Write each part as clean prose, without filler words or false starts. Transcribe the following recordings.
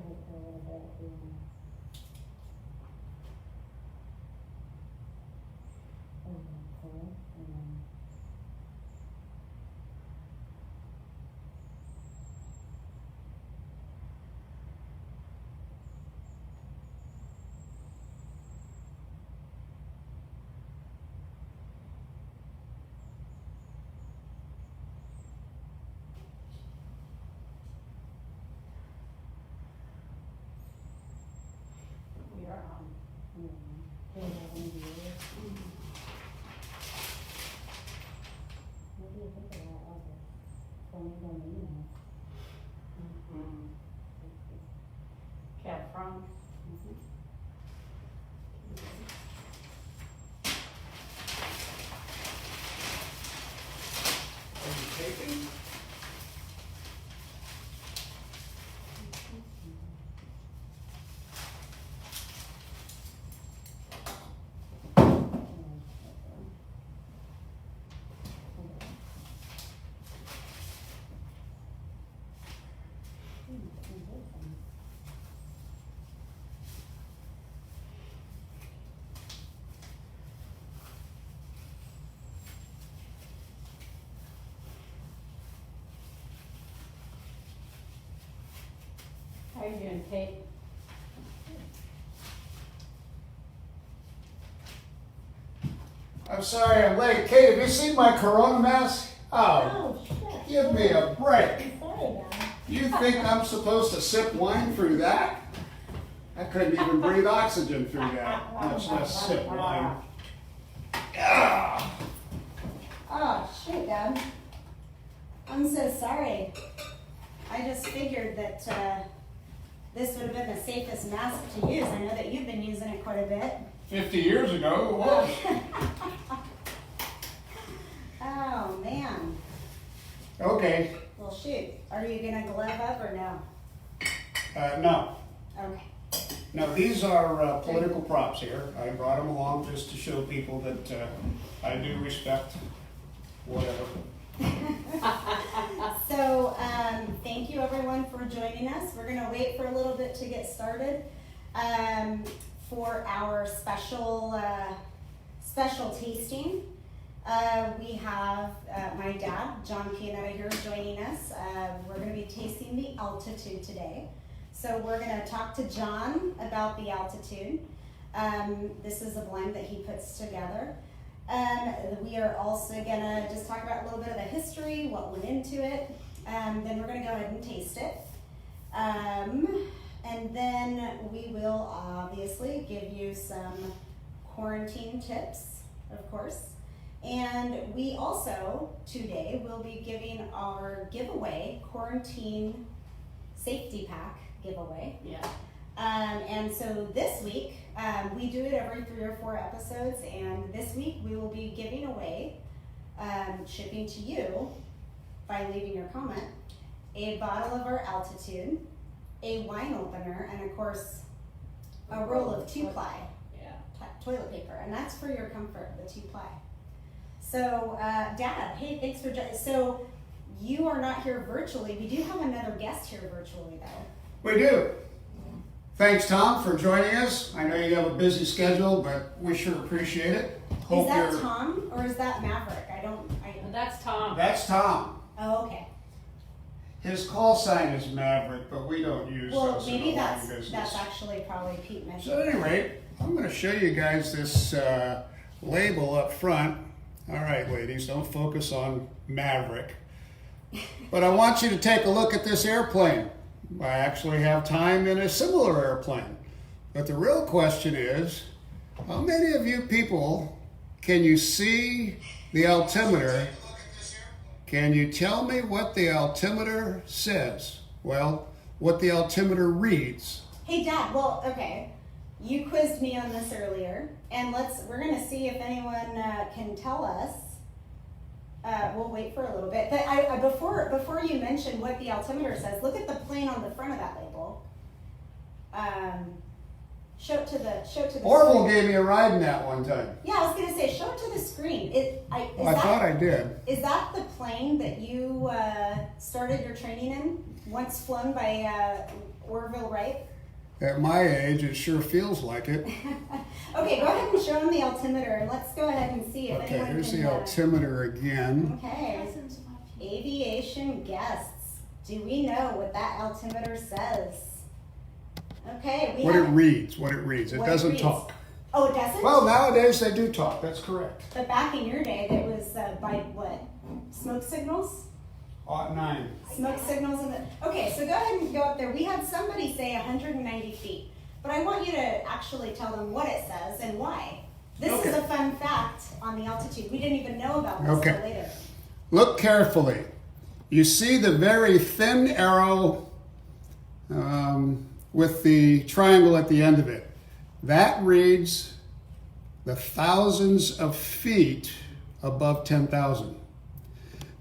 wait for a little bit. Pull it, and then We are on. pull it out into the ear. What do you think of that other? From the email. Cat front. Are you taping? How you doing, Kate? I'm sorry I'm late. Kate, have you seen my corona mask? Oh, Oh, shit. give me a break. I'm sorry, Dad. You think I'm supposed to sip wine through that? I couldn't even breathe oxygen through that, much less sip wine. Ah. Oh, shoot, Dad. I'm so sorry. I just figured that this would have been the safest mask to use. I know that you've been using it quite a bit. 50 years ago, it was. Oh, man. Okay, Well, shoot. Are you going to glove up or no? no. Okay. No, these are political props here. I brought them along just to show people that I do respect whatever. So, thank you everyone for joining us. We're going to wait for a little bit to get started for our special tasting. We have my dad, John Pianetta, here joining us. We're going to be tasting the Altitude today. So we're going to talk to John about the Altitude. This is a blend that he puts together. We are also going to just talk about a little bit of the history, what went into it. Then we're going to go ahead and taste it. And then we will obviously give you some quarantine tips, of course. And we also, today, will be giving our giveaway, quarantine safety pack giveaway. Yeah. And so this week, we do it every 3 or 4 episodes, and this week we will be giving away, shipping to you by leaving your comment, a bottle of our Altitude, a wine opener, and of course, a roll of 2-ply toilet paper, and that's for your comfort, the 2-ply. So, Dad, hey, thanks for joining. So, you are not here virtually. We do have another guest here virtually, though. We do. Thanks, Tom, for joining us. I know you have a busy schedule, but we sure appreciate it. Is that Tom or is that Maverick? That's Tom. That's Tom. Oh, okay. His call sign is Maverick, but we don't use Well, those maybe in the wine that's business. actually probably Pete mentioned. So at any rate, I'm going to show you guys this label up front. All right, ladies, don't focus on Maverick. But I want you to take a look at this airplane. I actually have time in a similar airplane. But the real question is, how many of you people can you see the altimeter? Can you tell me what the altimeter says? Well, what the altimeter reads. Hey, Dad. Well, okay. You quizzed me on this earlier, and we're gonna see if anyone can tell us. We'll wait for a little bit, but before you mention what the altimeter says, look at the plane on the front of that label. Show it to the Orville screen. gave me a ride in that one time. Yeah, I was gonna say, show it to the screen. Well, I thought I did. Is that the plane that you started your training in? Once flown by Orville Wright? At my age, it sure feels like it. Okay, go ahead and show him the altimeter, and let's go ahead and see if Okay, anyone here's can. the altimeter again. Okay, aviation guests. Do we know what that altimeter says? Okay, we What have. it reads, what it reads. It What it doesn't reads. talk. Oh, it doesn't? Well, nowadays they do talk. That's correct. But back in your day, that was by what? Smoke signals? 09. Smoke signals in the. Okay, so go ahead and go up there. We had somebody say 190 feet, but I want you to actually tell them what it says and why. This is Okay. a fun fact on the altitude. We didn't even know about this Okay. till later. Look carefully. You see the very thin arrow with the triangle at the end of it. That reads the thousands of feet above 10,000.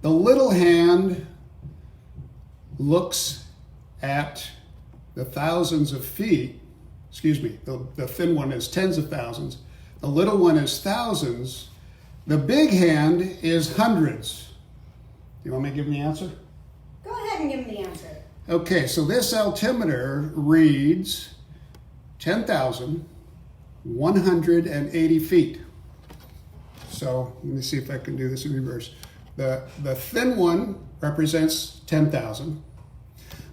The little hand looks at the thousands of feet. Excuse me, the thin one is tens of thousands. The little one is thousands. The big hand is hundreds. You want me to give him the answer? Go ahead and give them the answer. Okay, so this altimeter reads 10,180 feet. So let me see if I can do this in reverse. The thin one represents 10,000.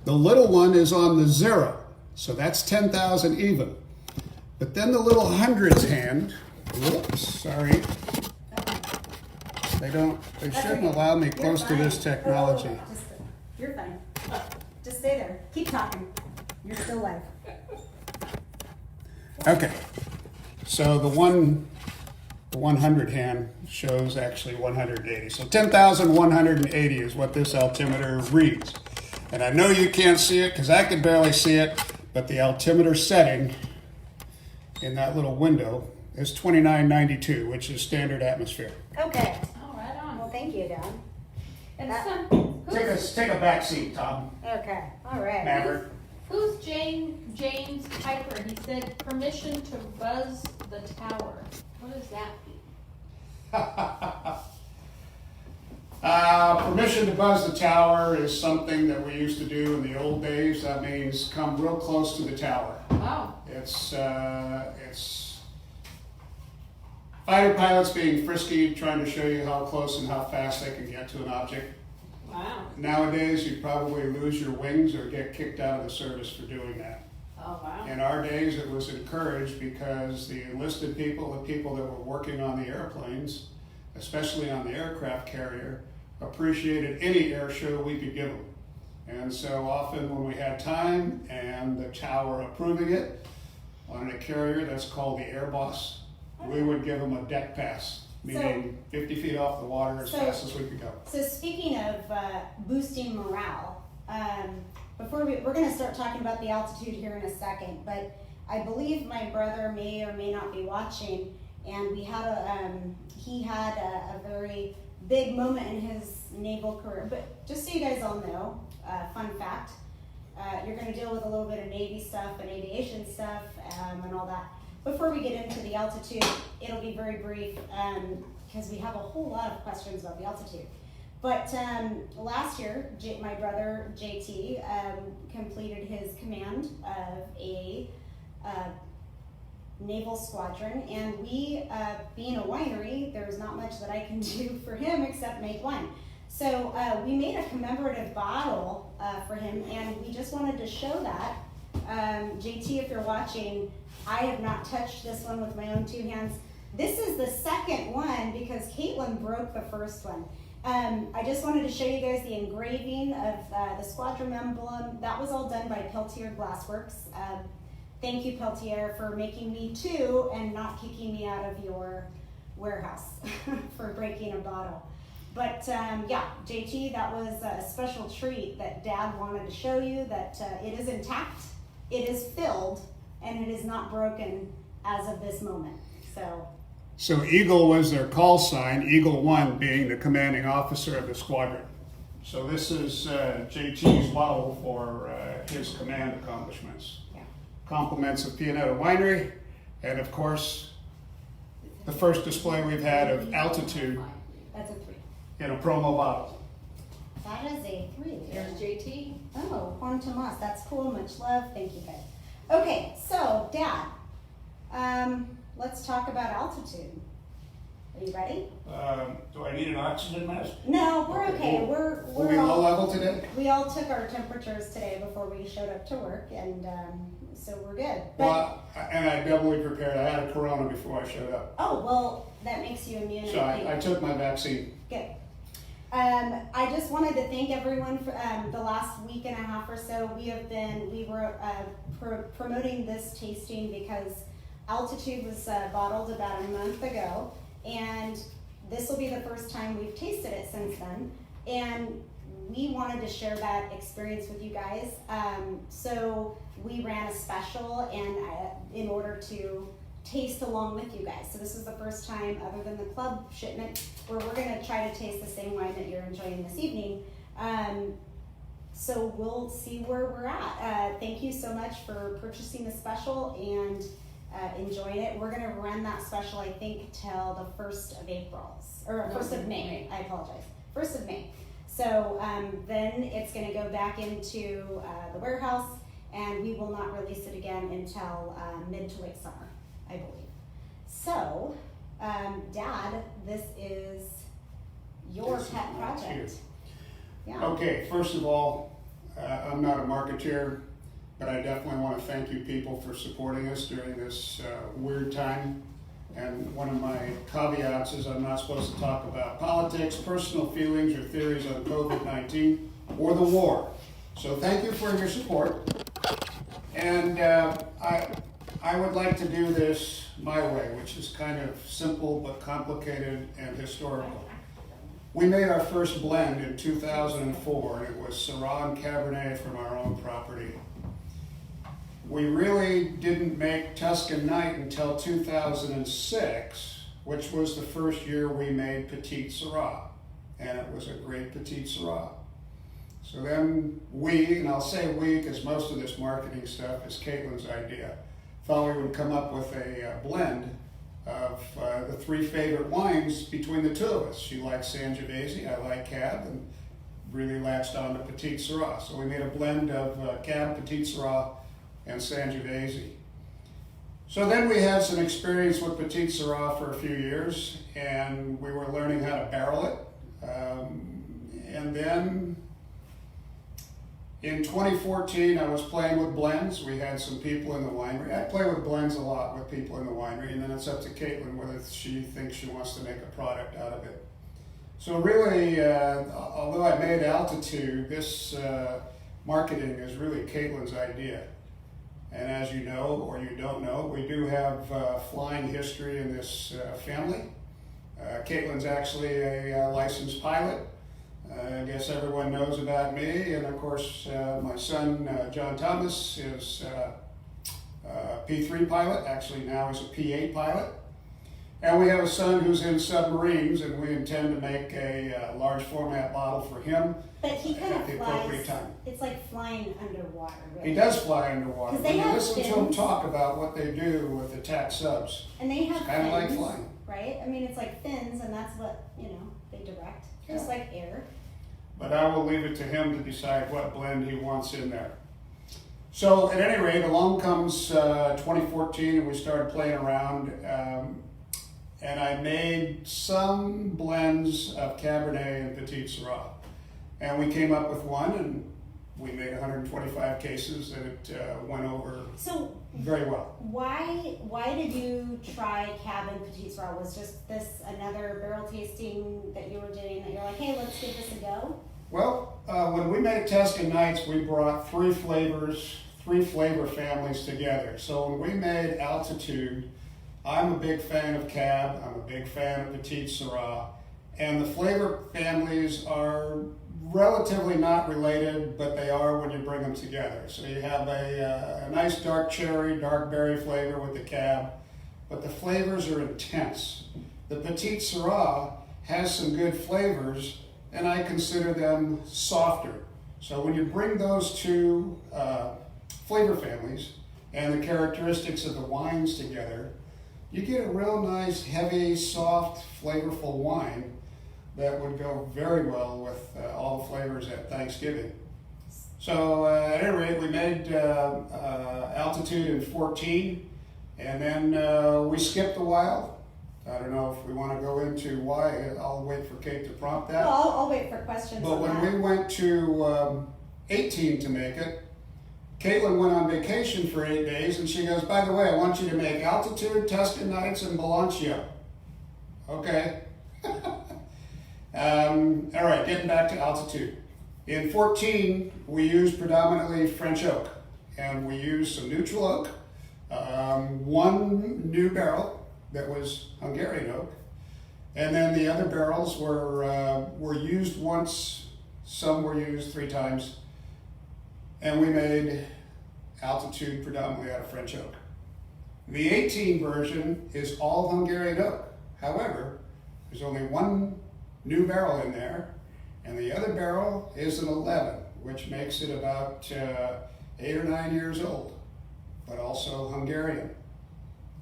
The little one is on the zero, so that's 10,000 even. But then the little hundreds hand, whoops, sorry. They shouldn't allow me close to this technology. You're fine. Just stay there. Keep talking. You're still live. Okay, so the 100 hand shows actually 180. So 10,180 is what this altimeter reads. And I know you can't see it because I can barely see it, but the altimeter setting in that little window is 2992, which is standard atmosphere. Okay. Oh, right on. Well, thank you, Don. And That- Take a back seat, Tom. Okay. All right. Maverick. who's James Piper? He said permission to buzz the tower. What does that mean? Permission to buzz the tower is something that we used to do in the old days. That means come real close to the tower. Oh, It's fighter pilots being frisky, trying to show you how close and how fast they can get to an object. wow. Nowadays, you'd probably lose your wings or get kicked out of the service for doing that. Oh, wow. In our days, it was encouraged because the enlisted people, the people that were working on the airplanes, especially on the aircraft carrier, appreciated any air show we could give them. And so often when we had time and the tower approving it on a carrier that's called the air boss, we would give them a deck pass, meaning 50 feet off the water as fast as we could go. So speaking of boosting morale, we're going to start talking about the altitude here in a second, but I believe my brother may or may not be watching, and he had a very big moment in his naval career. But just so you guys all know, fun fact, you're going to deal with a little bit of Navy stuff and aviation stuff and all that. Before we get into the altitude, it'll be very brief because we have a whole lot of questions about the altitude. But last year, my brother JT completed his command of a naval squadron, and we, being a winery, there's not much that I can do for him except make wine. So we made a commemorative bottle for him, and we just wanted to show that. JT, if you're watching, I have not touched this one with my own two hands. This is the second one because Caitlin broke the first one. I just wanted to show you guys the engraving of the squadron emblem. That was all done by Peltier Glassworks. Thank you, Peltier, for making me two and not kicking me out of your warehouse for breaking a bottle. But yeah, JT, that was a special treat that Dad wanted to show you that it is intact, it is filled, and it is not broken as of this moment. So Eagle was their call sign, Eagle 1 being the commanding officer of the squadron. So this is JT's model for his command accomplishments. yeah. compliments of Pianetta Winery, and of course, the first display we've had of Altitude That's a 3. in a promo bottle. That is a 3. There's JT. Oh, Juan Tomas, that's cool. Much love. Thank you, guys. Okay, so Dad, let's talk about Altitude. Are you ready? Do I need an oxygen mask? No, we're okay. Will we We're low all, level today? we all took our temperatures today before we showed up to work, and so we're good. But Well, and I doubly prepared. I had a Corona before I showed up. oh well, that makes you immune. So I think. I took my vaccine. Good. I just wanted to thank everyone for the last week and a half or so. We were promoting this tasting because Altitude was bottled about a month ago, and this will be the first time we've tasted it since then. And we wanted to share that experience with you guys. So we ran a special, and in order to taste along with you guys. So this is the first time, other than the club shipment, where we're gonna try to taste the same wine that you're enjoying this evening. So we'll see where we're at. Thank you so much for purchasing the special and enjoying it. We're gonna run that special, I think, till the 1st of April, or 1st of May, I apologize, 1st of May. So then it's gonna go back into the warehouse, and we will not release it again until mid to late summer, I believe. So, Dad, this is your This is pet my project. Yeah. Okay, first of all, I'm not a marketeer, but I definitely want to thank you people for supporting us during this weird time. And one of my caveats is I'm not supposed to talk about politics, personal feelings, or theories on COVID-19 or the war. So thank you for your support. And I would like to do this my way, which is kind of simple but complicated and historical. We made our first blend in 2004, and it was Syrah and Cabernet from our own property. We really didn't make Tuscan Night until 2006, which was the first year we made Petite Syrah, and it was a great Petite Syrah. So then we, and I'll say we because most of this marketing stuff is Caitlin's idea, thought we would come up with a blend of the 3 favorite wines between the 2 of us. She likes Sangiovese, I like Cab, and really latched on to Petite Syrah. So we made a blend of Cab, Petite Syrah, and Sangiovese. So then we had some experience with Petite Syrah for a few years, and we were learning how to barrel it. And then in 2014, I was playing with blends. We had some people in the winery. I play with blends a lot with people in the winery, and then it's up to Caitlin whether she thinks she wants to make a product out of it. So really, although I made Altitude, this marketing is really Caitlin's idea. And as you know, or you don't know, we do have flying history in this family. Caitlin's actually a licensed pilot. I guess everyone knows about me, and of course my son John Thomas is a P3 pilot, actually now he's a P8 pilot. And we have a son who's in submarines, and we intend to make a large format bottle for him. But he kind at of the appropriate flies, time. it's like flying underwater, really. He does fly underwater. 'Cause they When you have listen to him fins. talk about what they do with attack subs, And they have it's kind of like fins, flying. right? I mean, it's like fins, and that's what, they direct, just Yeah. like air. But I will leave it to him to decide what blend he wants in there. So at any rate, along comes 2014, and we started playing around, and I made some blends of Cabernet and Petite Syrah. And we came up with one, and we made 125 cases, and it went over So very well. why did you try Cab and Petite Syrah? Was just this another barrel tasting that you were doing that you're like, hey, let's give this a go? Well, when we made Tuscan Nights, we brought 3 flavor families together. So when we made Altitude, I'm a big fan of Cab, I'm a big fan of Petite Syrah, and the flavor families are relatively not related, but they are when you bring them together. So you have a nice dark cherry, dark berry flavor with the Cab, but the flavors are intense. The Petite Syrah has some good flavors, and I consider them softer. So when you bring those 2 flavor families and the characteristics of the wines together, you get a real nice, heavy, soft, flavorful wine that would go very well with all the flavors at Thanksgiving. So at any rate, we made altitude in 14, and then we skipped a while. I don't know if we want to go into why. I'll wait for Kate to prompt that. Well, I'll wait for questions But on when that. we went to 18 to make it, Caitlin went on vacation for 8 days, and she goes, by the way, I want you to make altitude, Tuscan Nights, and Balancio. Okay. All right, getting back to altitude. In 14, we used predominantly French oak, and we used some neutral oak, one new barrel that was Hungarian oak, and then the other barrels were used once, some were used 3 times, and we made altitude predominantly out of French oak. The 18 version is all Hungarian oak. However, there's only one new barrel in there, and the other barrel is an 11, which makes it about 8 or 9 years old, but also Hungarian.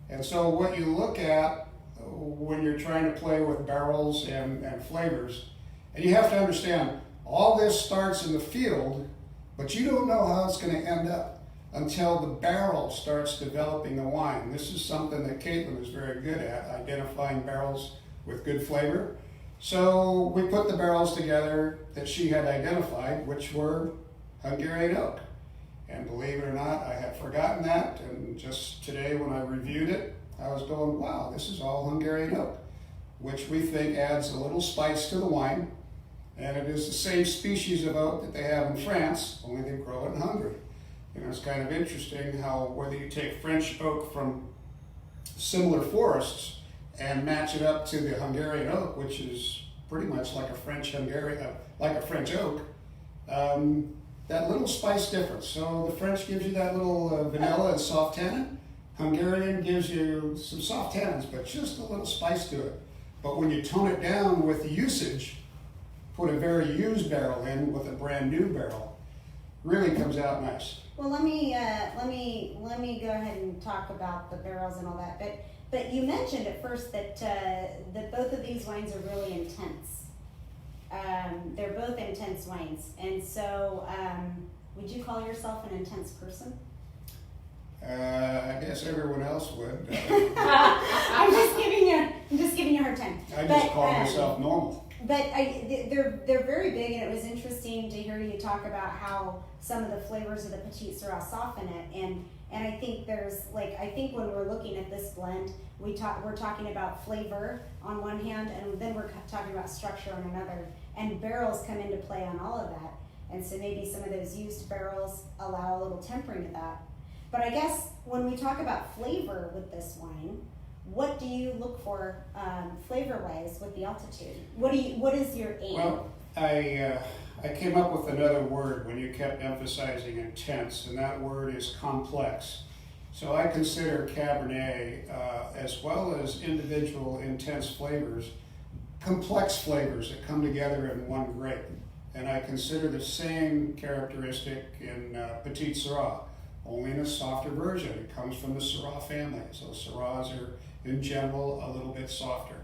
And so what you look at when you're trying to play with barrels and flavors, and you have to understand, all this starts in the field, but you don't know how it's going to end up until the barrel starts developing the wine. This is something that Caitlin is very good at, identifying barrels with good flavor. So we put the barrels together that she had identified, which were Hungarian oak. And believe it or not, I had forgotten that, and just today when I reviewed it, I was going, wow, this is all Hungarian oak, which we think adds a little spice to the wine, and it is the same species of oak that they have in France, only they grow it in Hungary. You know, it's kind of interesting how whether you take French oak from similar forests and match it up to the Hungarian oak, which is pretty much like a French oak, that little spice difference. So the French gives you that little vanilla and soft tannin. Hungarian gives you some soft tannins, but just a little spice to it. But when you tone it down with the usage, put a very used barrel in with a brand new barrel, really comes out nice. Well, let me go ahead and talk about the barrels and all that. But you mentioned at first that both of these wines are really intense. They're both intense wines, and so would you call yourself an intense person? I guess everyone else would. I'm just giving you a hard time. I just call myself normal. But they're very big, and it was interesting to hear you talk about how some of the flavors of the Petit Syrah soften it, and I think I think when we're looking at this blend, we're talking about flavor on one hand, and then we're talking about structure on another, and barrels come into play on all of that, and so maybe some of those used barrels allow a little tempering to that. But I guess when we talk about flavor with this wine, what do you look for flavor-wise with the altitude? What is your aim? Well, I came up with another word when you kept emphasizing intense, and that word is complex. So I consider Cabernet, as well as individual intense flavors, complex flavors that come together in one grape. And I consider the same characteristic in Petit Syrah, only in a softer version. It comes from the Syrah family, so Syrahs are in general a little bit softer.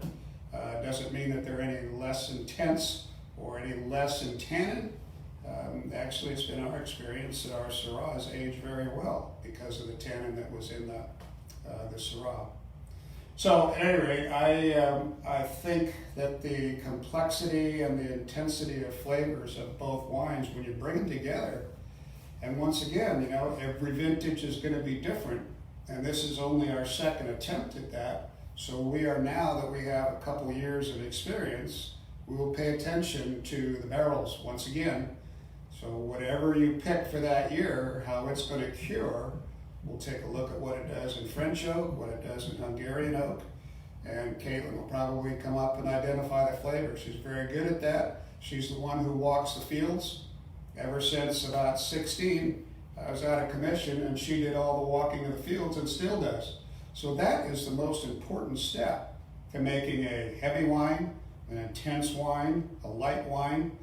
Doesn't mean that they're any less intense or any less in tannin. Actually, it's been our experience that our Syrahs age very well because of the tannin that was in the Syrah. So at any rate, I think that the complexity and the intensity of flavors of both wines, when you bring them together, and once again, you know, every vintage is going to be different, and this is only our second attempt at that. So we are, now that we have a couple of years of experience, we will pay attention to the barrels once again. So whatever you pick for that year, how it's going to cure, we'll take a look at what it does in French oak, what it does in Hungarian oak, and Caitlin will probably come up and identify the flavor. She's very good at that. She's the one who walks the fields. Ever since about 16, I was out of commission, and she did all the walking of the fields and still does. So that is the most important step to making a heavy wine, an intense wine, a light wine,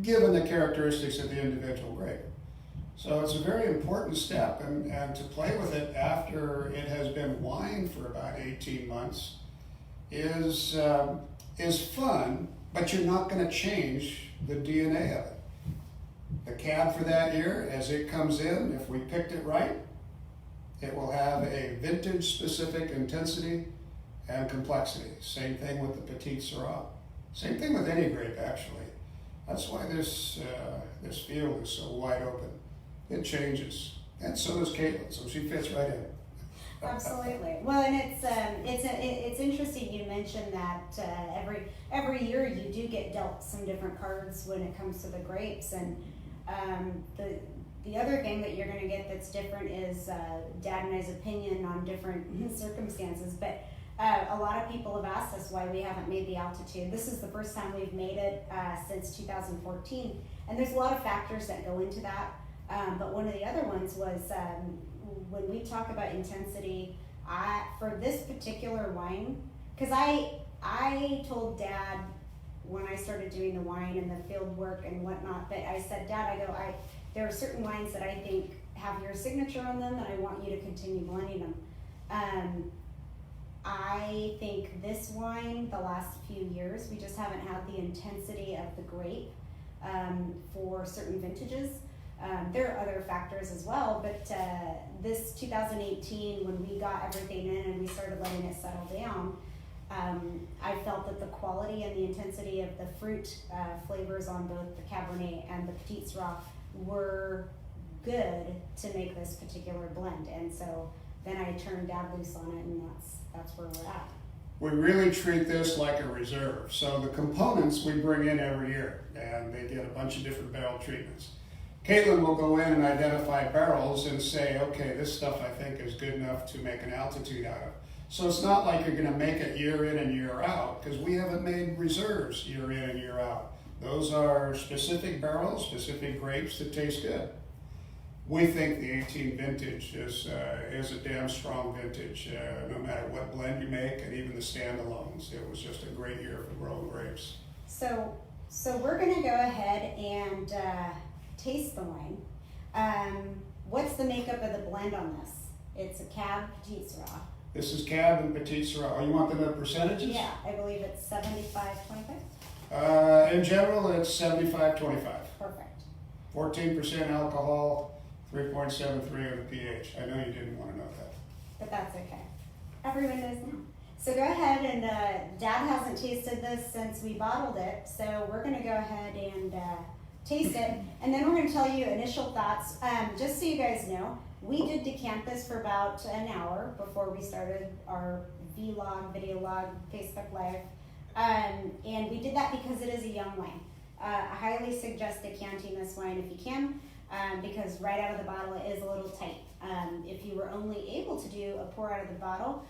given the characteristics of the individual grape. So it's a very important step, and to play with it after it has been wine for about 18 months is fun, but you're not going to change the DNA of it. The cab for that year, as it comes in, if we picked it right, it will have a vintage-specific intensity and complexity. Same thing with the Petite Syrah. Same thing with any grape, actually. That's why this field is so wide open. It changes, and so does Caitlin, so she fits right in. Absolutely. Well, and it's interesting you mentioned that every year you do get dealt some different cards when it comes to the grapes, and the other thing that you're going to get that's different is Dad and I's opinion on different circumstances. But a lot of people have asked us why we haven't made the altitude. This is the first time we've made it since 2014, and there's a lot of factors that go into that. But one of the other ones was when we talk about intensity, for this particular wine, because I told Dad when I started doing the wine and the field work and whatnot, that I said, Dad, there are certain wines that I think have your signature on them, and I want you to continue blending them. I think this wine, the last few years, we just haven't had the intensity of the grape for certain vintages. There are other factors as well, but this 2018, when we got everything in and we started letting it settle down, I felt that the quality and the intensity of the fruit flavors on both the Cabernet and the Petite Syrah were good to make this particular blend. And so then I turned Dad loose on it, and that's where we're at. We really treat this like a reserve. So the components we bring in every year, and they get a bunch of different barrel treatments. Caitlin will go in and identify barrels and say, okay, this stuff I think is good enough to make an altitude out of. So it's not like you're going to make it year in and year out, because we haven't made reserves year in and year out. Those are specific barrels, specific grapes that taste good. We think the 18 vintage is a damn strong vintage, no matter what blend you make, and even the standalones. It was just a great year for growing grapes. So we're going to go ahead and taste the wine. What's the makeup of the blend on this? It's a Cab Petite Syrah. This is Cab and Petite Syrah. Oh, you want the percentages? Yeah, I believe it's 75-25. In general, it's 75-25. Perfect. 14% alcohol, 3.73 of the pH. I know you didn't want to know that. But that's okay. Everyone knows now. So go ahead, and Dad hasn't tasted this since we bottled it, so we're going to go ahead and taste it, and then we're going to tell you initial thoughts. Just so you guys know, we did decant this for about an hour before we started our vlog, video log, Facebook Live, and we did that because it is a young wine. I highly suggest decanting this wine if you can, because right out of the bottle it is a little tight. If you were only able to do a pour out of the bottle,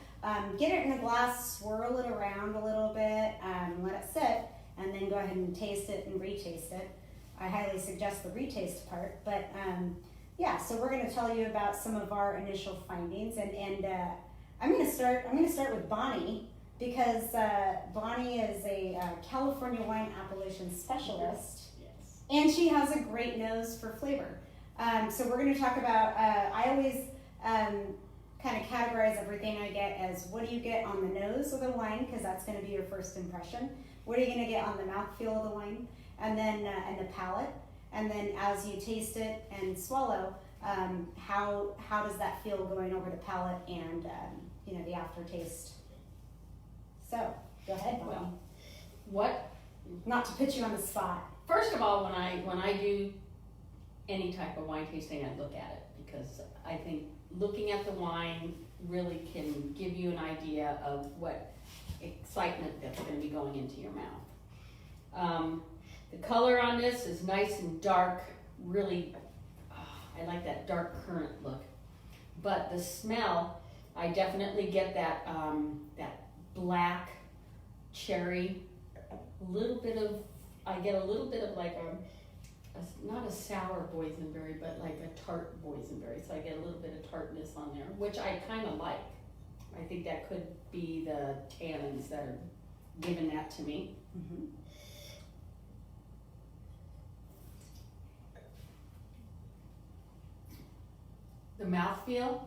get it in a glass, swirl it around a little bit, let it sit, and then go ahead and taste it and retaste it. I highly suggest the retaste part, but yeah. So we're going to tell you about some of our initial findings, and I'm going to start with Bonnie, because Bonnie is a California wine appellation specialist, Yes. and she has a great nose for flavor. So we're going to talk about. I always kind of categorize everything I get as what do you get on the nose of the wine, because that's going to be your first impression. What are you going to get on the mouthfeel of the wine? And then and the palate, and then as you taste it and swallow, how does that feel going over the palate and the aftertaste? So go ahead, Bonnie. Well, what? Not to put you on the spot. First of all, when I do any type of wine tasting, I look at it, because I think looking at the wine really can give you an idea of what excitement that's going to be going into your mouth. The color on this is nice and dark, really, I like that dark currant look. But the smell, I definitely get that black cherry, I get a little bit of like not a sour boysenberry, but like a tart boysenberry. So I get a little bit of tartness on there, which I kind of like. I think that could be the tannins that are giving that to me. Mm-hmm. The mouthfeel,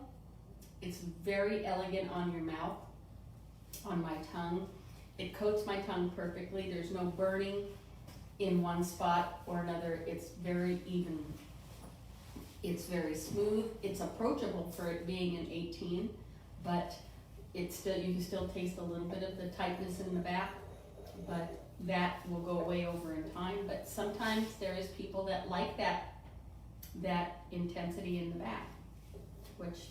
it's very elegant on your mouth, on my tongue. It coats my tongue perfectly. There's no burning in one spot or another. It's very even. It's very smooth. It's approachable for it being an 18, but it's still, you can still taste a little bit of the tightness in the back, but that will go away over in time. But sometimes there is people that like that intensity in the back, which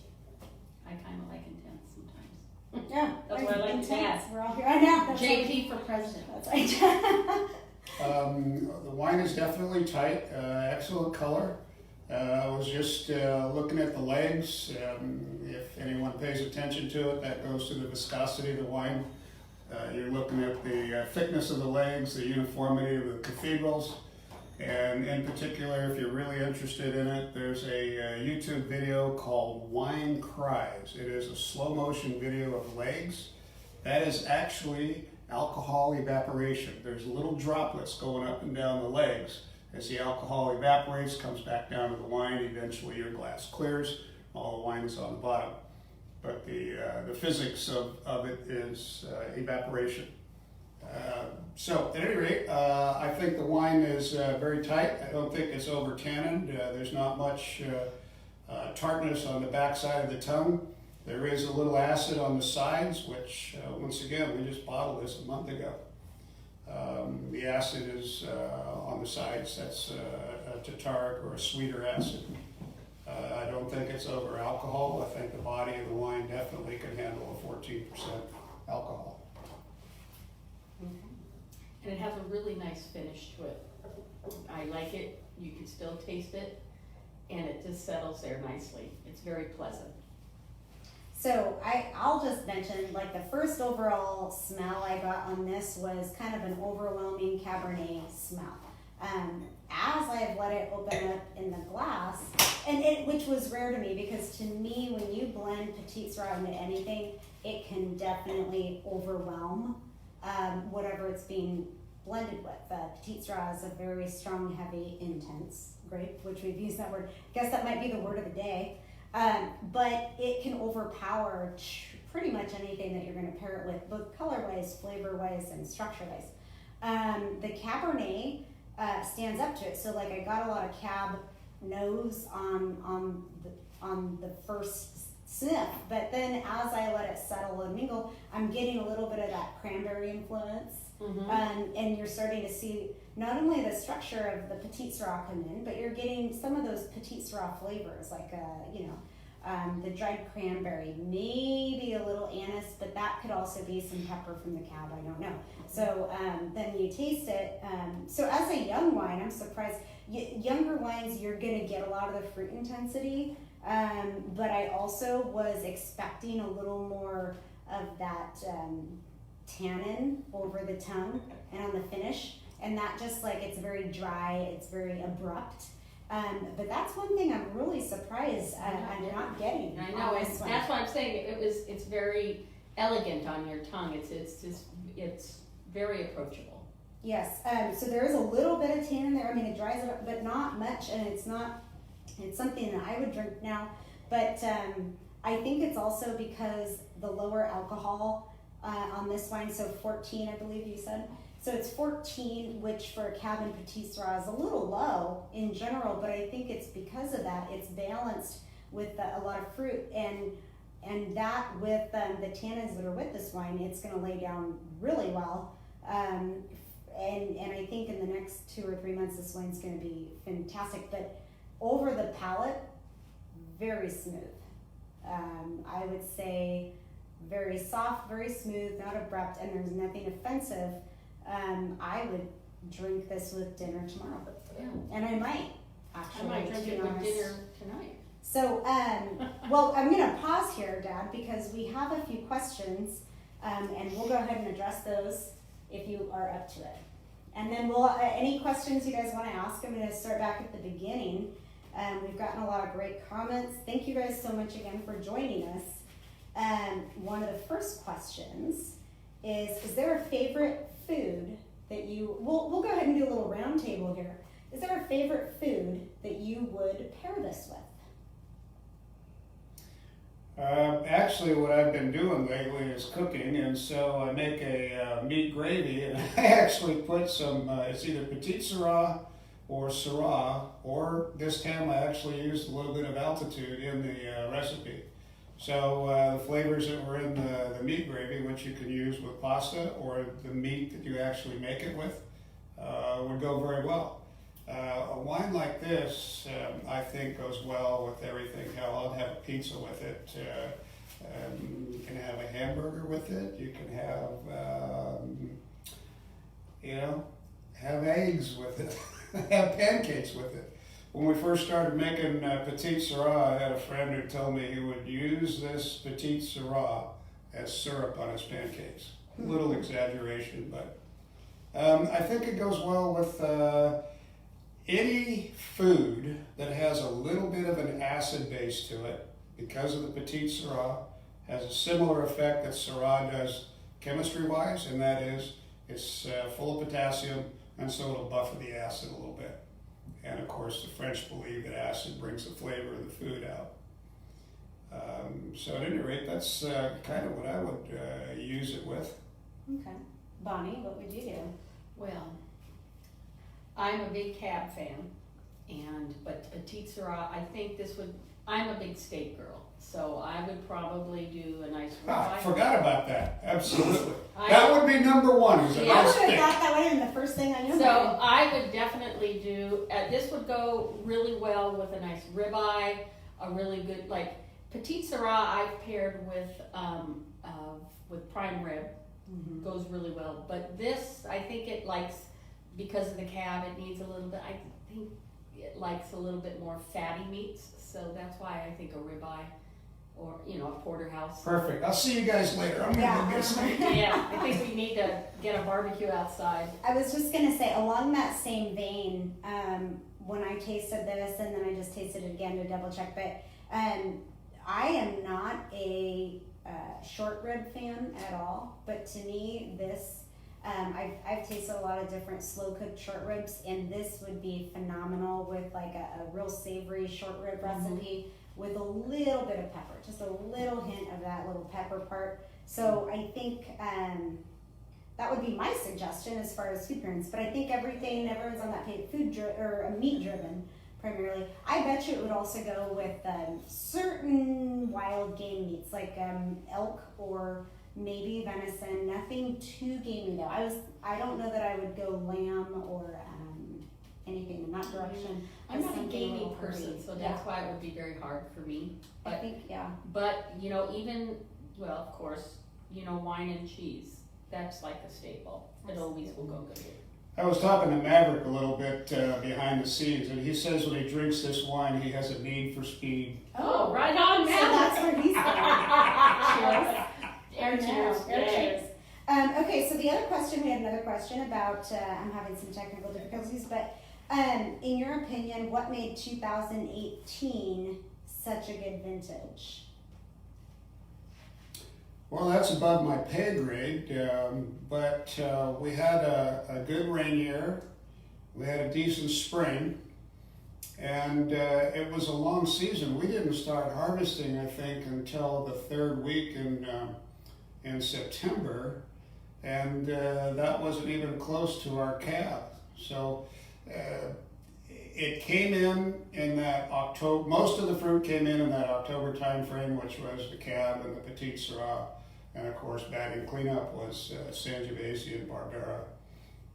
I kind of like intense sometimes. Yeah. That's why I like intense. that. We're all here. I know. That's JP for president. That's right. The wine is definitely tight, excellent color. I was just looking at the legs. If anyone pays attention to it, that goes to the viscosity of the wine. You're looking at the thickness of the legs, the uniformity of the cathedrals, and in particular, if you're really interested in it, there's a YouTube video called Wine Cries. It is a slow motion video of legs. That is actually alcohol evaporation. There's little droplets going up and down the legs. As the alcohol evaporates, comes back down to the wine, eventually your glass clears, all the wine is on the bottom. But the physics of it is evaporation. So at any rate, I think the wine is very tight. I don't think it's over tanned. There's not much tartness on the backside of the tongue. There is a little acid on the sides, which once again, we just bottled this a month ago. The acid is on the sides, that's a tartaric or a sweeter acid. I don't think it's over alcohol. I think the body of the wine definitely can handle a 14% alcohol. And it has a really nice finish to it. I like it, you can still taste it, and it just settles there nicely. It's very pleasant. So I'll just mention, like, the first overall smell I got on this was kind of an overwhelming Cabernet smell. As I have let it open up in the glass, which was rare to me, because to me, when you blend Petite Sirah into anything, it can definitely overwhelm whatever it's being blended with. Petite Sirah is a very strong, heavy, intense grape, which we've used that word. I guess that might be the word of the day. But it can overpower pretty much anything that you're going to pair it with, both color-wise, flavor-wise, and structure-wise. The Cabernet stands up to it. So, like, I got a lot of Cab nose on the first sniff, but then as I let it settle and mingle, I'm getting a little bit of that cranberry influence. Mm-hmm. And you're starting to see not only the structure of the Petite Sirah come in, but you're getting some of those Petite Sirah flavors, like the dried cranberry, maybe a little anise, but that could also be some pepper from the Cab, I don't know. So then you taste it. So as a young wine, I'm surprised. Younger wines, you're gonna get a lot of the fruit intensity, but I also was expecting a little more of that tannin over the tongue and on the finish, and that just, like, it's very dry, it's very abrupt. But that's one thing I'm really surprised I'm not getting. I know, that's why I'm saying it's very elegant on your tongue. It's very approachable. Yes, so there is a little bit of tannin there. I mean, it dries it up, but not much, and it's something that I would drink now. But I think it's also because the lower alcohol on this wine, so 14, I believe you said. So it's 14, which for a Cab and Petite Sirah is a little low in general, but I think it's because of that. It's balanced with a lot of fruit, and that with the tannins that are with this wine, it's going to lay down really well. And I think in the next 2 or 3 months, this wine's going to be fantastic. But over the palate, very smooth. I would say very soft, very smooth, not abrupt, and there's nothing offensive. I would drink this with dinner tomorrow. Yeah. And I might, actually. I might drink it with dinner tonight. So, well, I'm going to pause here, Dad, because we have a few questions, and we'll go ahead and address those if you are up to it. And then we'll, any questions you guys want to ask, I'm going to start back at the beginning. We've gotten a lot of great comments. Thank you guys so much again for joining us. One of the first questions is there a favorite food that we'll go ahead and do a little round table here. Is there a favorite food that you would pair this with? Actually, what I've been doing lately is cooking, and so I make a meat gravy, and I actually put some, it's either Petite Sirah or Syrah, or this time I actually used a little bit of altitude in the recipe. So the flavors that were in the meat gravy, which you can use with pasta or the meat that you actually make it with, would go very well. A wine like this, I think, goes well with everything. Hell, I'll have a pizza with it. You can have a hamburger with it. You can have, have eggs with it. Have pancakes with it. When we first started making Petite Sirah, I had a friend who told me he would use this Petite Sirah as syrup on his pancakes. A little exaggeration, but I think it goes well with any food that has a little bit of an acid base to it, because of the Petite Sirah, has a similar effect that Syrah does chemistry-wise, and that is it's full of potassium, and so it'll buffer the acid a little bit. And of course, the French believe that acid brings the flavor of the food out. So at any rate, that's kind of what I would use it with. Okay. Bonnie, what would you do? Well, I'm a big cab fan, but Petite Sirah, I think this would, I'm a big steak girl, so I would probably do a nice ribeye. Forgot about that. Absolutely. That would be number one. Is a I nice would steak. have thought that would have been the first thing I knew. So I would definitely do, this would go really well with a nice ribeye, a really good, like, Petite Sirah I've paired with prime rib, goes really well. But this, I think it likes, because of the cab, it needs a little bit, I think it likes a little bit more fatty meats. So that's why I think a ribeye or, a porterhouse. Perfect. I'll see you guys later. I'm going to go get some. Yeah, I think we need to get a barbecue outside. I was just going to say, along that same vein, when I tasted this, and then I just tasted it again to double check, but I am not a short rib fan at all, but to me, this, I've tasted a lot of different slow cooked short ribs, and this would be phenomenal with like a real savory short rib recipe with a little bit of pepper, just a little hint of that little pepper part. So I think that would be my suggestion as far as food pairings. But I think everyone's on that page, meat driven primarily. I bet you it would also go with certain wild game meats like elk or maybe venison. Nothing too gamey though. I don't know that I would go lamb or anything in that direction. I'm not a gamey little person, hearty. so that's why it would be very hard for me. I think, yeah. But, of course, wine and cheese, that's like a staple. It always will go good. I was talking to Maverick a little bit behind the scenes, and he says when he drinks this wine, he has a need for speed. Oh, right on, So man. that's where he's going. Cheers. Cheers. Okay, so the other question, we had another question about, I'm having some technical difficulties, but in your opinion, what made 2018 such a good vintage? Well, that's above my pay grade, but we had a good rain year. We had a decent spring, and it was a long season. We didn't start harvesting, I think, until the third week in September, and that wasn't even close to our cab. So it came in that October. Most of the fruit came in that October time frame, which was the cab and the Petite Sirah. And of course, bagging cleanup was Sangiovese and Barbera.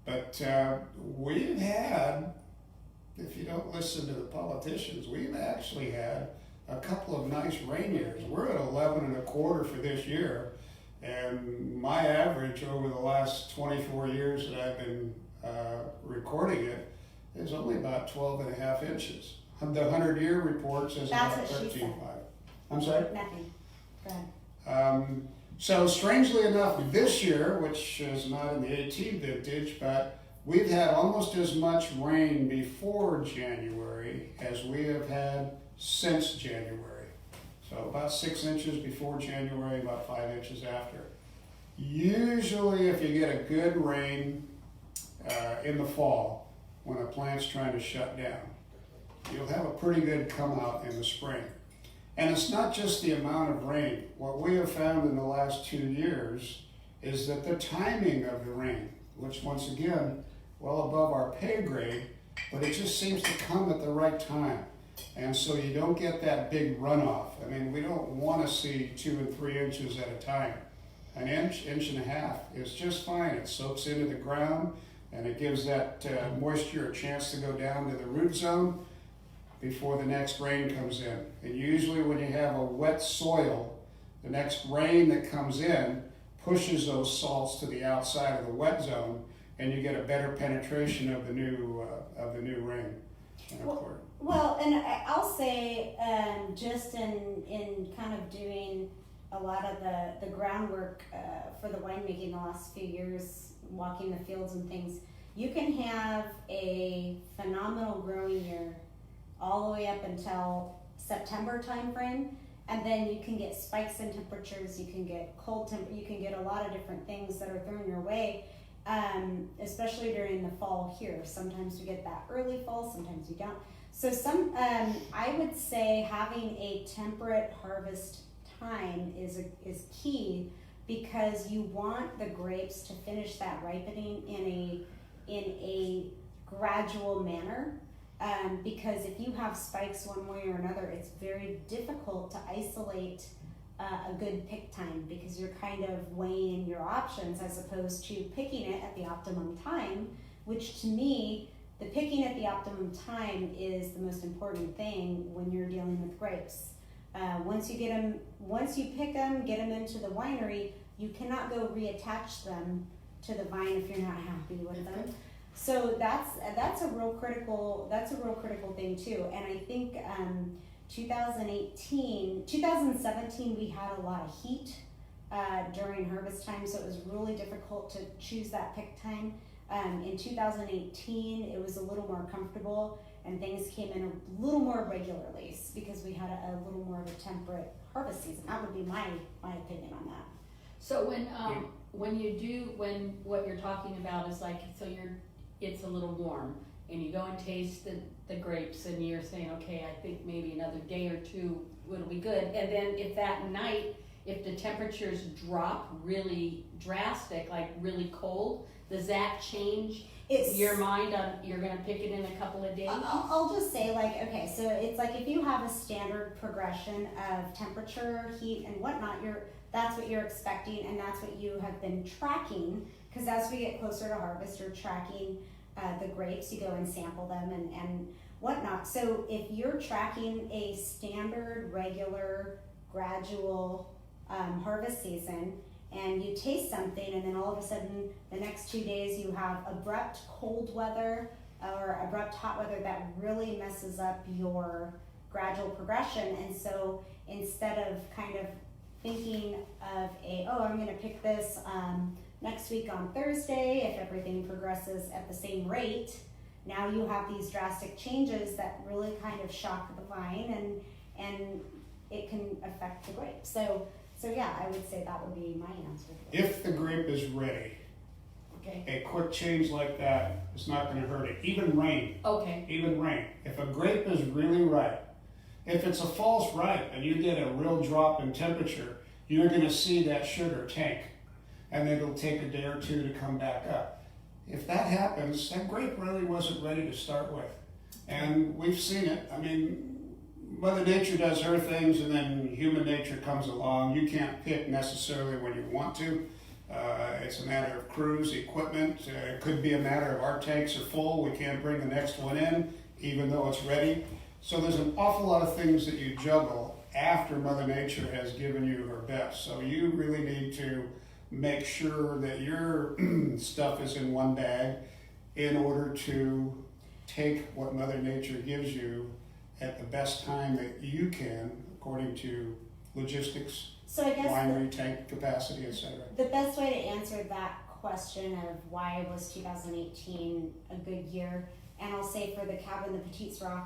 But we've had, if you don't listen to the politicians, we've actually had a couple of nice rain years. We're at 11 1/4 for this year. And my average over the last 24 years that I've been recording it is only about 12.5 inches. The 100-year report says That's about what she 13.5. said. I'm sorry? Nothing. Go ahead. So strangely enough, this year, which is not in the 18 vintage, but we've had almost as much rain before January as we have had since January. So about 6 inches before January, about 5 inches after. Usually if you get a good rain in the fall, when a plant's trying to shut down, you'll have a pretty good come out in the spring. And it's not just the amount of rain. What we have found in the last 2 years is that the timing of the rain, which once again, well above our pay grade, but it just seems to come at the right time. And so you don't get that big runoff. I mean, we don't want to see 2 and 3 inches at a time. An inch, inch and a half is just fine. It soaks into the ground and it gives that moisture a chance to go down to the root zone before the next rain comes in. And usually when you have a wet soil, the next rain that comes in pushes those salts to the outside of the wet zone, and you get a better penetration of the new rain. Well, and I'll say, just in kind of doing a lot of the groundwork for the winemaking the last few years, walking the fields and things, you can have a phenomenal growing year all the way up until September timeframe, and then you can get spikes in temperatures, you can get you can get a lot of different things that are thrown your way, especially during the fall here. Sometimes we get that early fall, sometimes we don't. So I would say having a temperate harvest time is key, because you want the grapes to finish that ripening in a gradual manner. Because if you have spikes one way or another, it's very difficult to isolate a good pick time, because you're kind of weighing your options as opposed to picking it at the optimum time, which to me, the picking at the optimum time is the most important thing when you're dealing with grapes. Once you pick them, get them into the winery, you cannot go reattach them to the vine if you're not happy with them. So that's a real critical thing too. And I think 2017 we had a lot of heat during harvest time, so it was really difficult to choose that pick time. In 2018 it was a little more comfortable, and things came in a little more regularly because we had a little more of a temperate harvest season. That would be my opinion on that. So when what you're talking about is like, so it's a little warm and you go and taste the grapes and you're saying, okay, I think maybe another day or two will be good. And then if that night, if the temperatures drop really drastic, like really cold, does that change your mind on you're going to pick it in a couple of days? I'll just say, like, okay, so it's like if you have a standard progression of temperature, heat, and whatnot, that's what you're expecting, and that's what you have been tracking, because as we get closer to harvest, you're tracking the grapes, you go and sample them and whatnot. So if you're tracking a standard, regular, gradual harvest season, and you taste something, and then all of a sudden the next 2 days you have abrupt cold weather or abrupt hot weather, that really messes up your gradual progression. And so instead of kind of thinking of I'm going to pick this next week on Thursday, if everything progresses at the same rate, now you have these drastic changes that really kind of shock the vine, and it can affect the grape. So yeah, I would say that would be my answer. If the grape is ready, Okay. a quick change like that is not going to hurt it. Even rain. Okay. Even rain. If a grape is really ripe, if it's a false ripe and you get a real drop in temperature, you're going to see that sugar tank, and then it'll take a day or two to come back up. If that happens, that grape really wasn't ready to start with. And we've seen it. I mean, Mother Nature does her things, and then human nature comes along. You can't pick necessarily when you want to. It's a matter of crews, equipment. It could be a matter of our tanks are full, we can't bring the next one in, even though it's ready. So there's an awful lot of things that you juggle after Mother Nature has given you her best. So you really need to make sure that your stuff is in one bag in order to take what Mother Nature gives you at the best time that you can, according to logistics, So I guess winery tank capacity, etc. the best way to answer that question of why was 2018 a good year, and I'll say for the Cab and the Petit Syrah,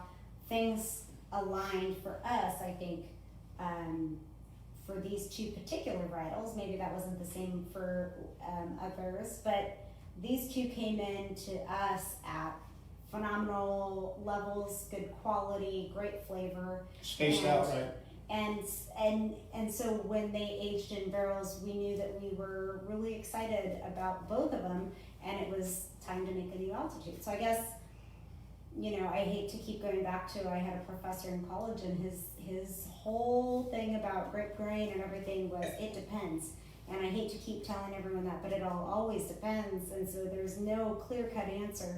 things aligned for us, I think, for these two particular varietals. Maybe that wasn't the same for others, but these two came in to us at phenomenal levels, good quality, great flavor. Spaced out right. and so when they aged in barrels, we knew that we were really excited about both of them, and it was time to make a new altitude. So I guess, I hate to keep going back to, I had a professor in college, and his whole thing about grape grain and everything was, it depends. And I hate to keep telling everyone that, but it always depends, and so there's no clear-cut answer.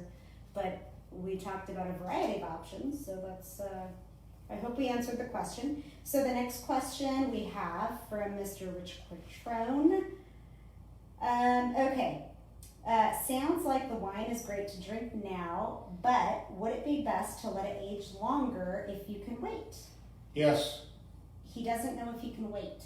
But we talked about a variety of options, so that's, I hope we answered the question. So the next question we have from Mr. Rich Quattrone. Okay. Sounds like the wine is great to drink now, but would it be best to let it age longer if you can wait? Yes. He doesn't know if he can wait.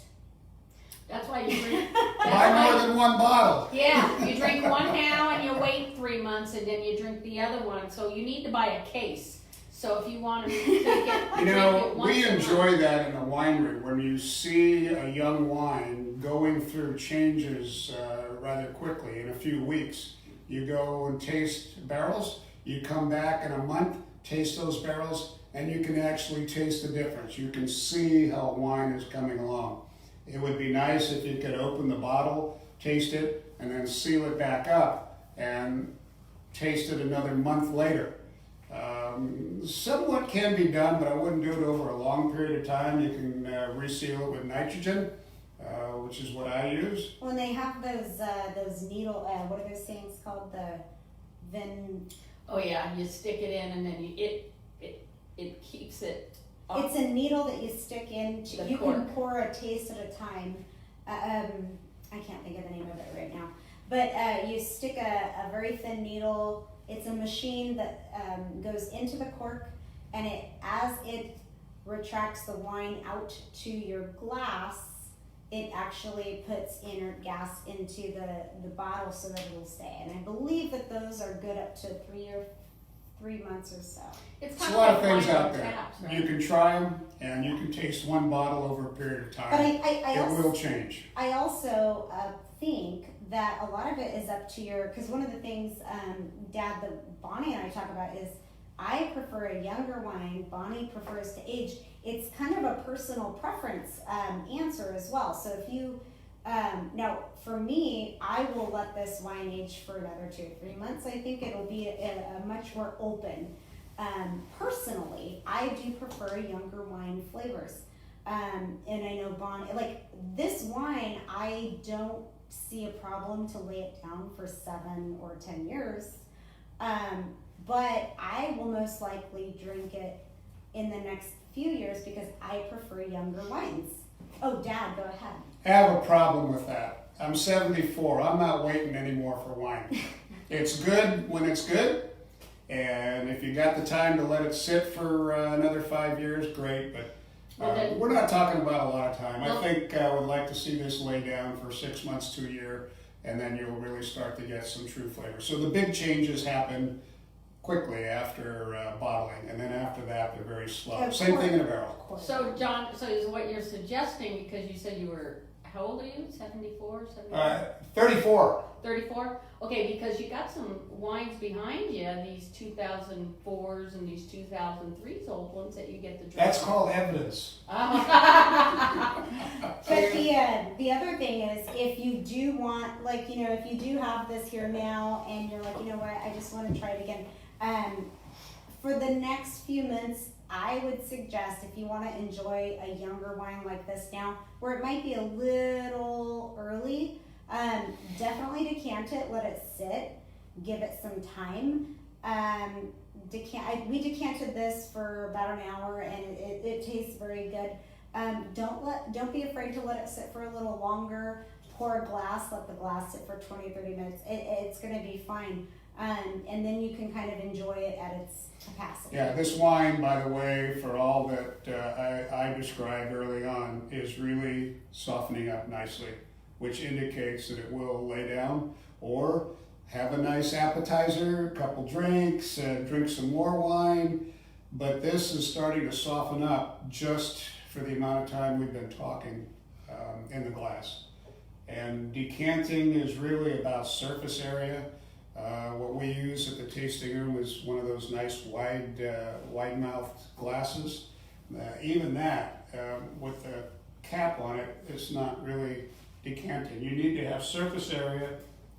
That's why you drink. Buy more than one bottle. Yeah, you drink one now and you wait 3 months and then you drink the other one. So you need to buy a case. So if you want to take it, drink it once we a enjoy month. that in the winery when you see a young wine going through changes rather quickly in a few weeks. You go and taste barrels, you come back in a month, taste those barrels, and you can actually taste the difference. You can see how wine is coming along. It would be nice if you could open the bottle, taste it, and then seal it back up and taste it another month later. Somewhat can be done, but I wouldn't do it over a long period of time. You can reseal it with nitrogen, which is what I use. When they have those needle, what are those things called? Oh yeah, you stick it in and then it keeps it. Off. It's a needle that you stick into. The You cork. can pour a taste at a time. I can't think of the name of it right now. But you stick a very thin needle. It's a machine that goes into the cork, and as it retracts the wine out to your glass, it actually puts inert gas into the bottle so that it'll stay. And I believe that those are good up to 3 months or so. It's There's kind a lot of like things wine out on there. taps, right? You can try them, and you can taste one bottle over a period of time. But I It also, will change. I also think that a lot of it is up to because one of the things, Dad, that Bonnie and I talk about is I prefer a younger wine. Bonnie prefers to age. It's kind of a personal preference answer as well. So if you, now for me, I will let this wine age for another 2 or 3 months. I think it'll be a much more open. Personally, I do prefer younger wine flavors. And I know Bonnie, like this wine, I don't see a problem to lay it down for 7 or 10 years. But I will most likely drink it in the next few years because I prefer younger wines. Oh, Dad, go ahead. I have a problem with that. I'm 74. I'm not waiting anymore for wine. It's good when it's good, and if you got the time to let it sit for another 5 years, great, but we're not talking about a lot of time. I think I would like to see this lay down for 6 months to a year, and then you'll really start to get some true flavor. So the big changes happen quickly after bottling, and then after that, they're very slow. Same thing in a barrel. So John, so is what you're suggesting, because you said you were, how old are you? 74, 75? 34. 34? Okay, because you got some wines behind you, these 2004s and these 2003s old ones that you get to drink. That's called evidence. But the other thing is, if you do want, like, if you do have this here now and you're like, you know what, I just want to try it again. For the next few months, I would suggest if you want to enjoy a younger wine like this now, where it might be a little early, definitely decant it, let it sit, give it some time. We decanted this for about an hour, and it tastes very good. Don't be afraid to let it sit for a little longer. Pour a glass, let the glass sit for 20 or 30 minutes. It's going to be fine. And then you can kind of enjoy it at its capacity. Yeah, this wine, by the way, for all that I described early on, is really softening up nicely, which indicates that it will lay down or have a nice appetizer, a couple drinks, drink some more wine. But this is starting to soften up just for the amount of time we've been talking in the glass. And decanting is really about surface area. What we use at the tasting room is one of those nice wide-mouthed glasses. Even that, with the cap on it, it's not really decanting. You need to have surface area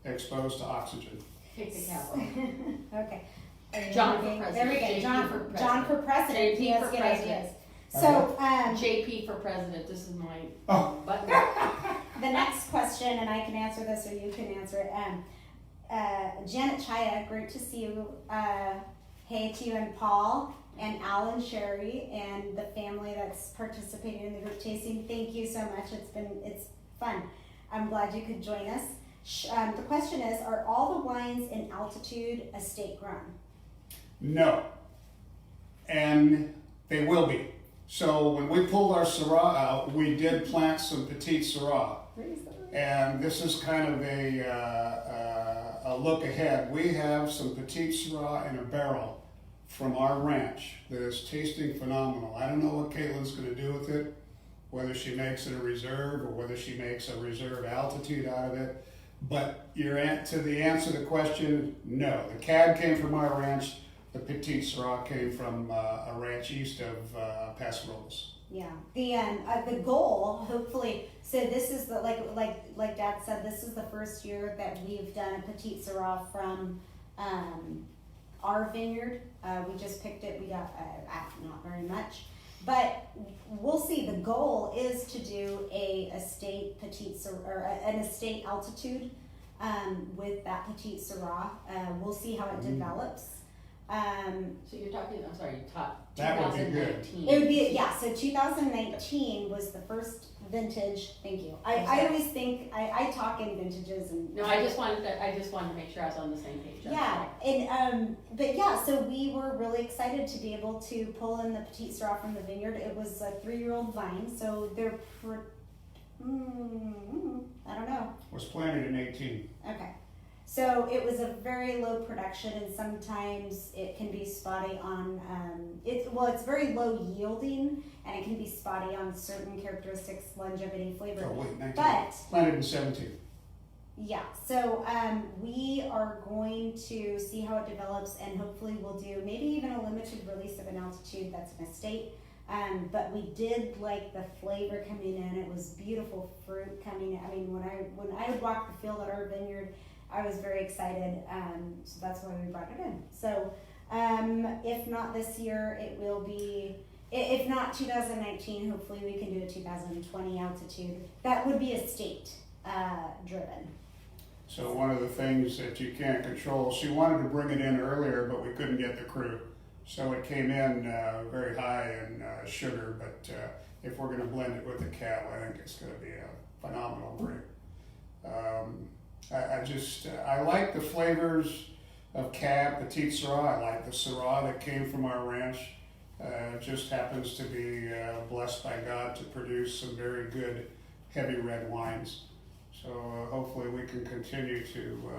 exposed to oxygen. Take the cap off. Okay. Are you John for looking? president. There we go. JP John for John for president. JP He has for good president. ideas. So, JP for president, this is my Oh, button. the next question, and I can answer this or you can answer it. Janet Chaya, great to see you. Hey to you and Paul and Al and Sherry and the family that's participating in the group tasting. Thank you so much. It's fun. I'm glad you could join us. The question is, are all the wines in altitude estate grown? no. And they will be. So when we pulled our Syrah out, we did plant some Petite Syrah. And this is kind of a look ahead. We have some Petite Syrah in a barrel from our ranch that is tasting phenomenal. I don't know what Caitlin's going to do with it, whether she makes it a reserve or whether she makes a reserve altitude out of it. But to the answer to the question, no. The cab came from our ranch. The Petite Syrah came from a ranch east of Paso Robles. Yeah, the goal, hopefully. So this is the like Dad said. This is the first year that we've done a Petite Syrah from our vineyard. We just picked it. We got not very much, but we'll see. The goal is to do a estate Petite Syrah or an estate altitude with that Petite Syrah. We'll see how it develops. So you're talking, I'm sorry, That would be good. 2019. It would be, yeah, so 2019 was the first vintage. Thank you. I always think, I talk in vintages and. No, I just wanted to make sure I was on the same page. That's Yeah, all. and, but yeah, so we were really excited to be able to pull in the Petite Syrah from the vineyard. It was a 3-year-old vine, so they're, I don't know. Was planted in 18. Okay. So it was a very low production, and sometimes it can be spotty on, it's very low yielding, and it can be spotty on certain characteristics, longevity, flavor. Oh, wait, 19. But, Planted in 17. yeah, so we are going to see how it develops, and hopefully we'll do maybe even a limited release of an altitude that's an estate. But we did like the flavor coming in. It was beautiful fruit coming in. I mean, when I would walk the field at our vineyard, I was very excited, so that's why we brought it in. So if not this year, it will be, if not 2019, hopefully we can do a 2020 altitude. That would be estate driven. So one of the things that you can't control, she wanted to bring it in earlier, but we couldn't get the crew. So it came in very high in sugar, but if we're going to blend it with the cab, I think it's going to be a phenomenal grape. I like the flavors of cab, Petite Syrah. I like the Syrah that came from our ranch. It just happens to be blessed by God to produce some very good heavy red wines. So hopefully we can continue to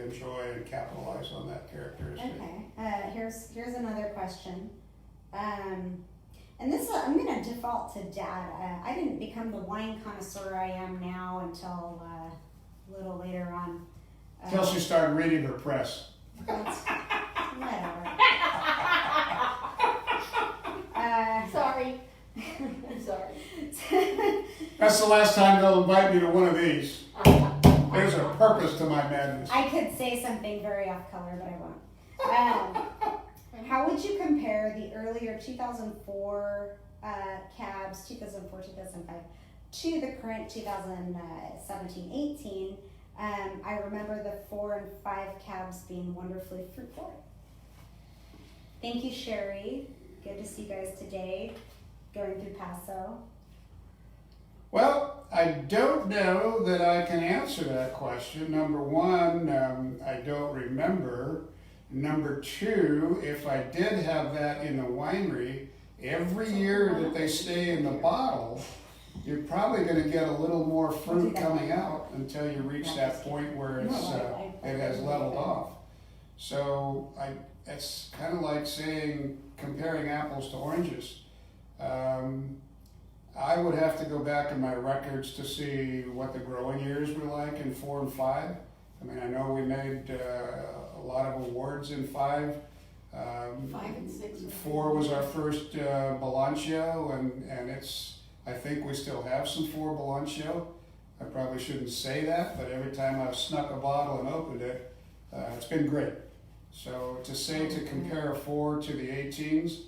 enjoy and capitalize on that characteristic. Okay, here's another question. And this, I'm going to default to Dad. I didn't become the wine connoisseur I am now until a little later on. Until she started reading her press. Whatever. Sorry. I'm sorry. That's the last time they'll invite me to one of these. There's a purpose to my madness. I could say something very off color, but I won't. How would you compare the earlier 2004 cabs, 2004, 2005, to the current 2017, 18? I remember the 4 and 5 cabs being wonderfully fruitful. Thank you, Sherry. Good to see you guys today, going through Paso. Well, I don't know that I can answer that question. Number one, I don't remember. Number two, if I did have that in the winery, every year that they stay in the bottle, you're probably going to get a little more fruit coming out until you reach that point where it has leveled off. So it's kind of like saying, comparing apples to oranges. I would have to go back in my records to see what the growing years were like in 4 and 5. I mean, I know we made a lot of awards in 5. 5 and 6. 4 was our first Balancio, and I think we still have some 4 Balancio. I probably shouldn't say that, but every time I've snuck a bottle and opened it, it's been great. So to compare a 4 to the 18s,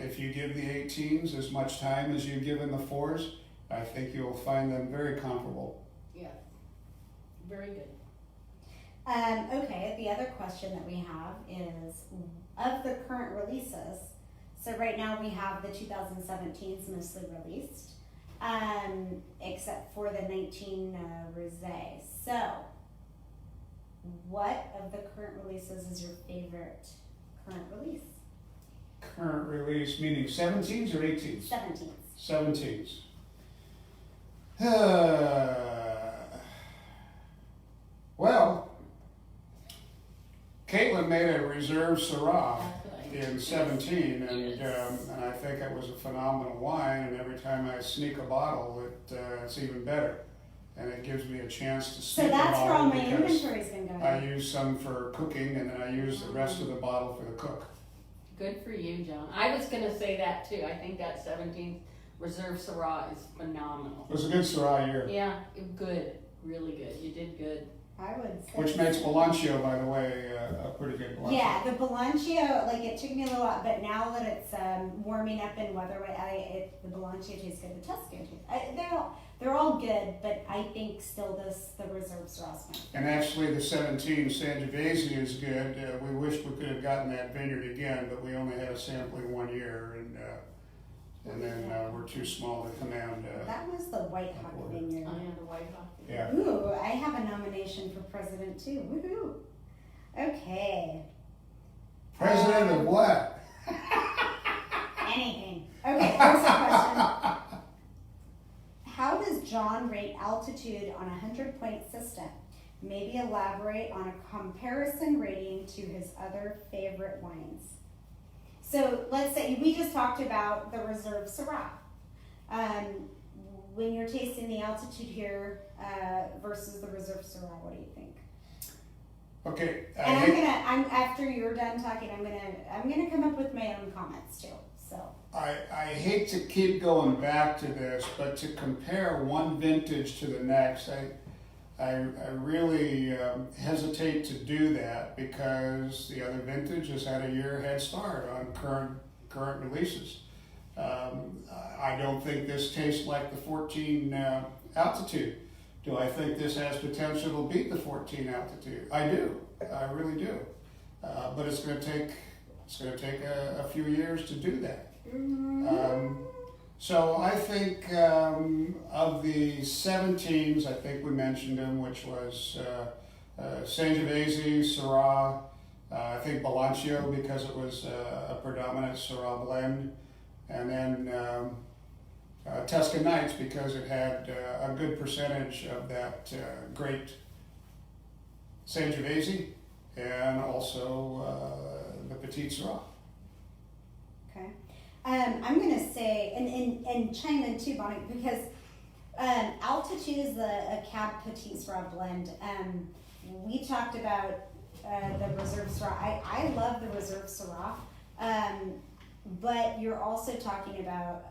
if you give the 18s as much time as you've given the 4s, I think you'll find them very comparable. Yeah, very good. Okay, the other question that we have is, of the current releases, so right now we have the 2017s mostly released, except for the 19 Rosé. So, what of the current releases is your favorite current release? Current release, meaning 17s or 18s? 17s. 17s. Well, Caitlin made a reserve Syrah in 17, and I think it was a phenomenal wine, and every time I sneak a bottle, it's even better. And it gives me a chance to So sneak a that's where all bottle my because inventory's been going. I use some for cooking, and then I use the rest of the bottle for the cook. Good for you, John. I was gonna say that too. I think that 17th Reserve Syrah is phenomenal. It was a good Syrah year. Yeah, good, really good. You did good. I would say. Which makes Balancio, by the way, a pretty good Balancio. Yeah, the Balancio, like it took me a little while, but now that it's warming up in weather, the Balancio tastes good. The Tuscan tastes. They're all good, but I think still the Reserve Syrah's fine. And actually, the 17 Sangiovese is good. We wish we could have gotten that vineyard again, but we only had a sampling 1 year, and then we're too small to command. That was the White Hawk Vineyard. I am the White Hawk. Yeah. Ooh, I have a nomination for president too. Woohoo! Okay. President of what? Anything. Okay, here's a question. How does John rate altitude on a 100-point system? Maybe elaborate on a comparison rating to his other favorite wines. So let's say we just talked about the Reserve Syrah. When you're tasting the altitude here versus the Reserve Syrah, what do you think? Okay. And I'm after you're done talking, I'm gonna come up with my own comments too. So I hate to keep going back to this, but to compare one vintage to the next, I really hesitate to do that because the other vintage has had a year head start on current releases. I don't think this tastes like the 14 altitude. Do I think this has potential to beat the 14 altitude? I do. I really do. But it's going to take a few years to do that. So I think of the 17s, I think we mentioned them, which was Sangiovese, Syrah, I think Balancio because it was a predominant Syrah blend, and then Tuscan Nights because it had a good percentage of that great Sangiovese and also the Petit Syrah. okay. I'm gonna say and chime in too, Bonnie, because altitude is a Cab Petit Syrah blend. We talked about the Reserve Syrah. I love the Reserve Syrah, but you're also talking about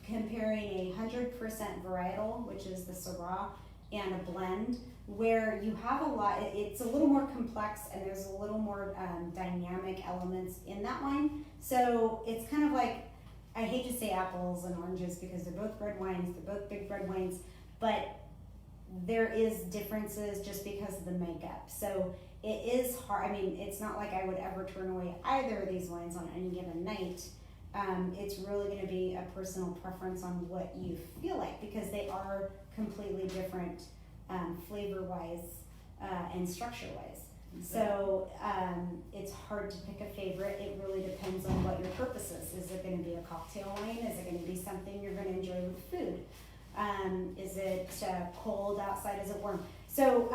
comparing a 100% varietal, which is the Syrah, and a blend where you have a lot. It's a little more complex and there's a little more dynamic elements in that wine. So it's kind of like, I hate to say apples and oranges because they're both red wines, they're both big red wines, but there is differences just because of the makeup. So it is hard. I mean, it's not like I would ever turn away either of these wines on any given night. It's really going to be a personal preference on what you feel like because they are completely different flavor-wise and structure-wise. So it's hard to pick a favorite. It really depends on what your purpose is. Is it going to be a cocktail wine? Is it going to be something you're going to enjoy with food? Is it cold outside? Is it warm? So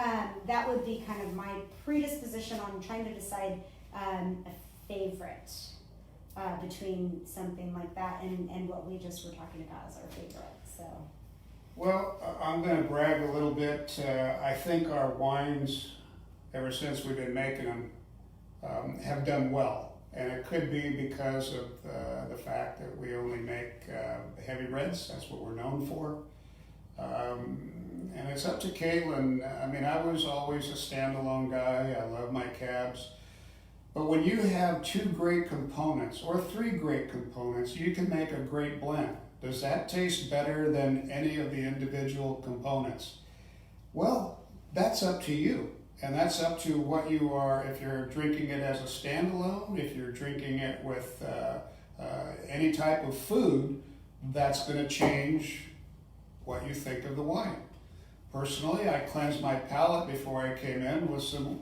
that would be kind of my predisposition on trying to decide a favorite between something like that and what we just were talking about as our favorite. So. Well, I'm going to brag a little bit. I think our wines, ever since we've been making them, have done well. And it could be because of the fact that we only make heavy reds. That's what we're known for. And it's up to Caitlin. I mean, I was always a standalone guy. I love my cabs. But when you have 2 great components or 3 great components, you can make a great blend. Does that taste better than any of the individual components? Well, that's up to you. And that's up to what you are, if you're drinking it as a standalone, if you're drinking it with any type of food, that's going to change what you think of the wine. Personally, I cleansed my palate before I came in with some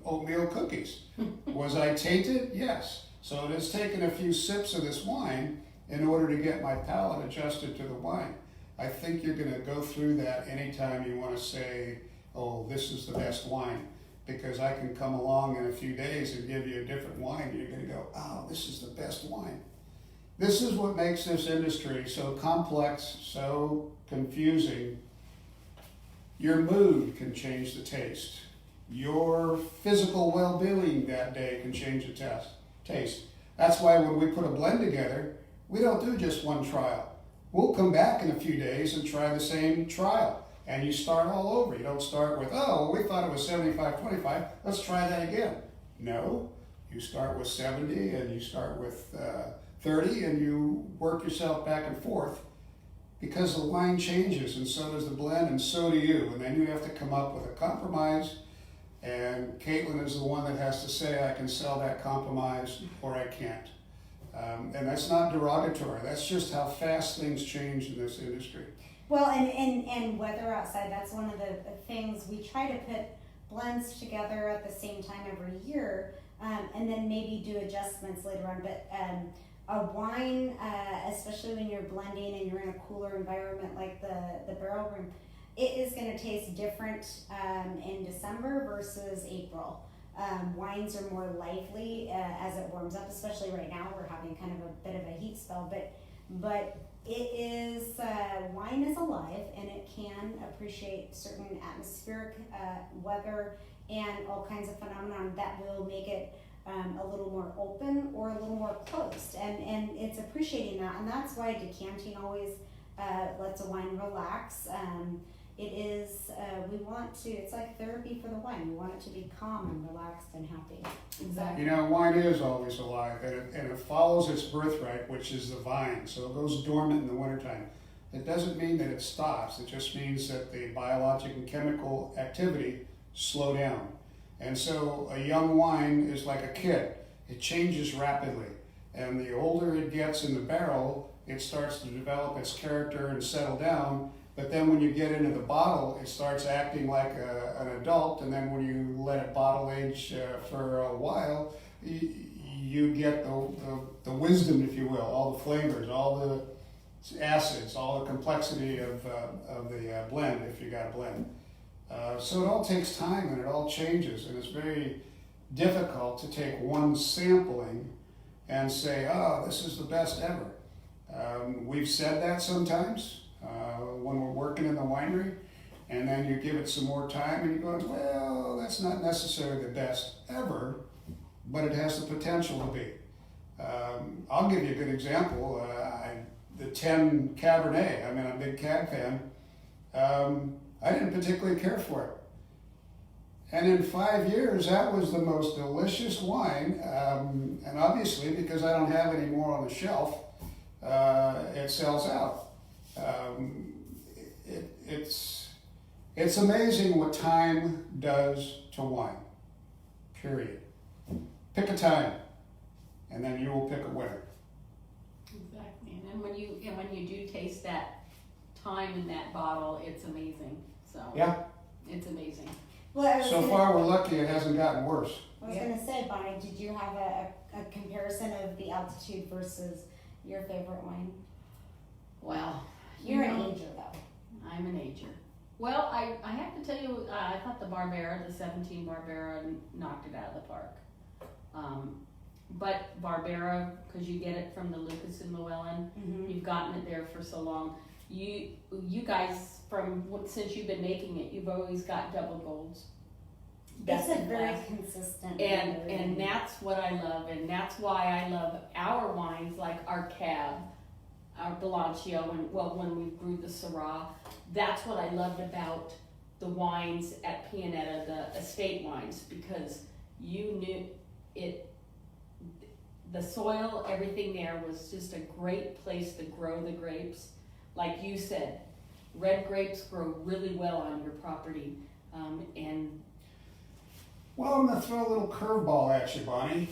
oatmeal cookies. Was I tainted? Yes. So it has taken a few sips of this wine in order to get my palate adjusted to the wine. I think you're going to go through that anytime you want to say, oh, this is the best wine, because I can come along in a few days and give you a different wine and you're going to go, oh, this is the best wine. This is what makes this industry so complex, so confusing. Your mood can change the taste. Your physical well-being that day can change the taste. That's why when we put a blend together, we don't do just one trial. We'll come back in a few days and try the same trial. And you start all over. You don't start with, oh, we thought it was 75-25. Let's try that again. No, you start with 70 and you start with 30 and you work yourself back and forth, because the wine changes and so does the blend and so do you. And then you have to come up with a compromise. And Caitlin is the one that has to say, I can sell that compromise or I can't. And that's not derogatory. That's just how fast things change in this industry. Well, and weather outside, that's one of the things we try to put blends together at the same time every year, and then maybe do adjustments later on. But a wine, especially when you're blending and you're in a cooler environment like the barrel room, it is going to taste different in December versus April. Wines are more lively as it warms up, especially right now. We're having kind of a bit of a heat spell, but it is, wine is alive and it can appreciate certain atmospheric weather and all kinds of phenomenon that will make it a little more open or a little more closed. And it's appreciating that. And that's why decanting always lets a wine relax. It is, we want to, it's like therapy for the wine. We want it to be calm and relaxed and happy. Exactly. You know, wine is always alive, and it follows its birthright, which is the vine. So it goes dormant in the wintertime. It doesn't mean that it stops. It just means that the biologic and chemical activity slow down. And so a young wine is like a kid. It changes rapidly. And the older it gets in the barrel, it starts to develop its character and settle down. But then when you get into the bottle, it starts acting like an adult, and then when you let it bottle age for a while, you get the wisdom, if you will, all the flavors, all the acids, all the complexity of the blend, if you got a blend. So it all takes time and it all changes, and it's very difficult to take one sampling and say, oh, this is the best ever. We've said that sometimes. When we're working in the winery, and then you give it some more time and you go, well, that's not necessarily the best ever, but it has the potential to be. I'll give you a good example. The 10 Cabernet, I mean, I'm a big Cab fan. I didn't particularly care for it. And in 5 years, that was the most delicious wine. And obviously, because I don't have any more on the shelf, it sells out. It's amazing what time does to wine, period. Pick a time, and then you will pick a winner. Exactly. And when you do taste that time in that bottle, it's amazing. So Yeah. It's amazing. Well, So far, we're lucky it hasn't gotten worse. I was going to say, Bonnie, did you have a comparison of the altitude versus your favorite wine? Well, You're an ager, though. I'm an ager. Well, I have to tell you, I thought the Barbera, the 17 Barbera, knocked it out of the park. But Barbera, because you get it from the Lucas and Llewellyn, you've gotten it there for so long. You guys, since you've been making it, you've always got double golds. best It's a in very class. consistent. And that's what I love, and that's why I love our wines, like our Cab, our Blancio, and when we brewed the Syrah. That's what I loved about the wines at Pianetta, the estate wines, because you knew it. The soil, everything there was just a great place to grow the grapes. Like you said, red grapes grow really well on your property, and Well, I'm going to throw a little curveball at you, Bonnie.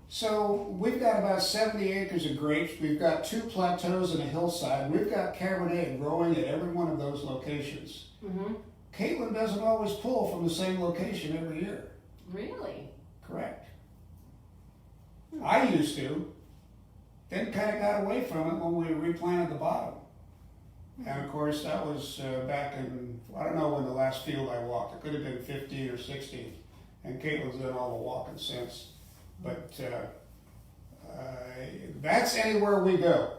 So we've got about 70 acres of grapes. We've got 2 plateaus and a hillside. We've got Cabernet growing at every one of those locations. Caitlin doesn't always pull from the same location every year. really, Correct. I used to. Then kind of got away from it when we replanted the bottom. And of course, that was back in, I don't know when the last field I walked. It could have been 15 or 16. And Caitlin's done all the walking since. But that's anywhere we go,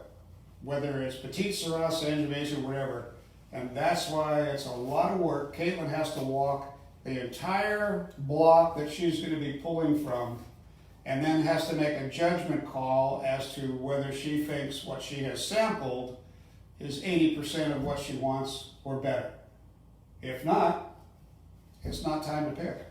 whether it's Petite Syrah, Sangiovese, whatever. And that's why it's a lot of work. Caitlin has to walk the entire block that she's going to be pulling from, and then has to make a judgment call as to whether she thinks what she has sampled is 80% of what she wants or better. If not, it's not time to pick.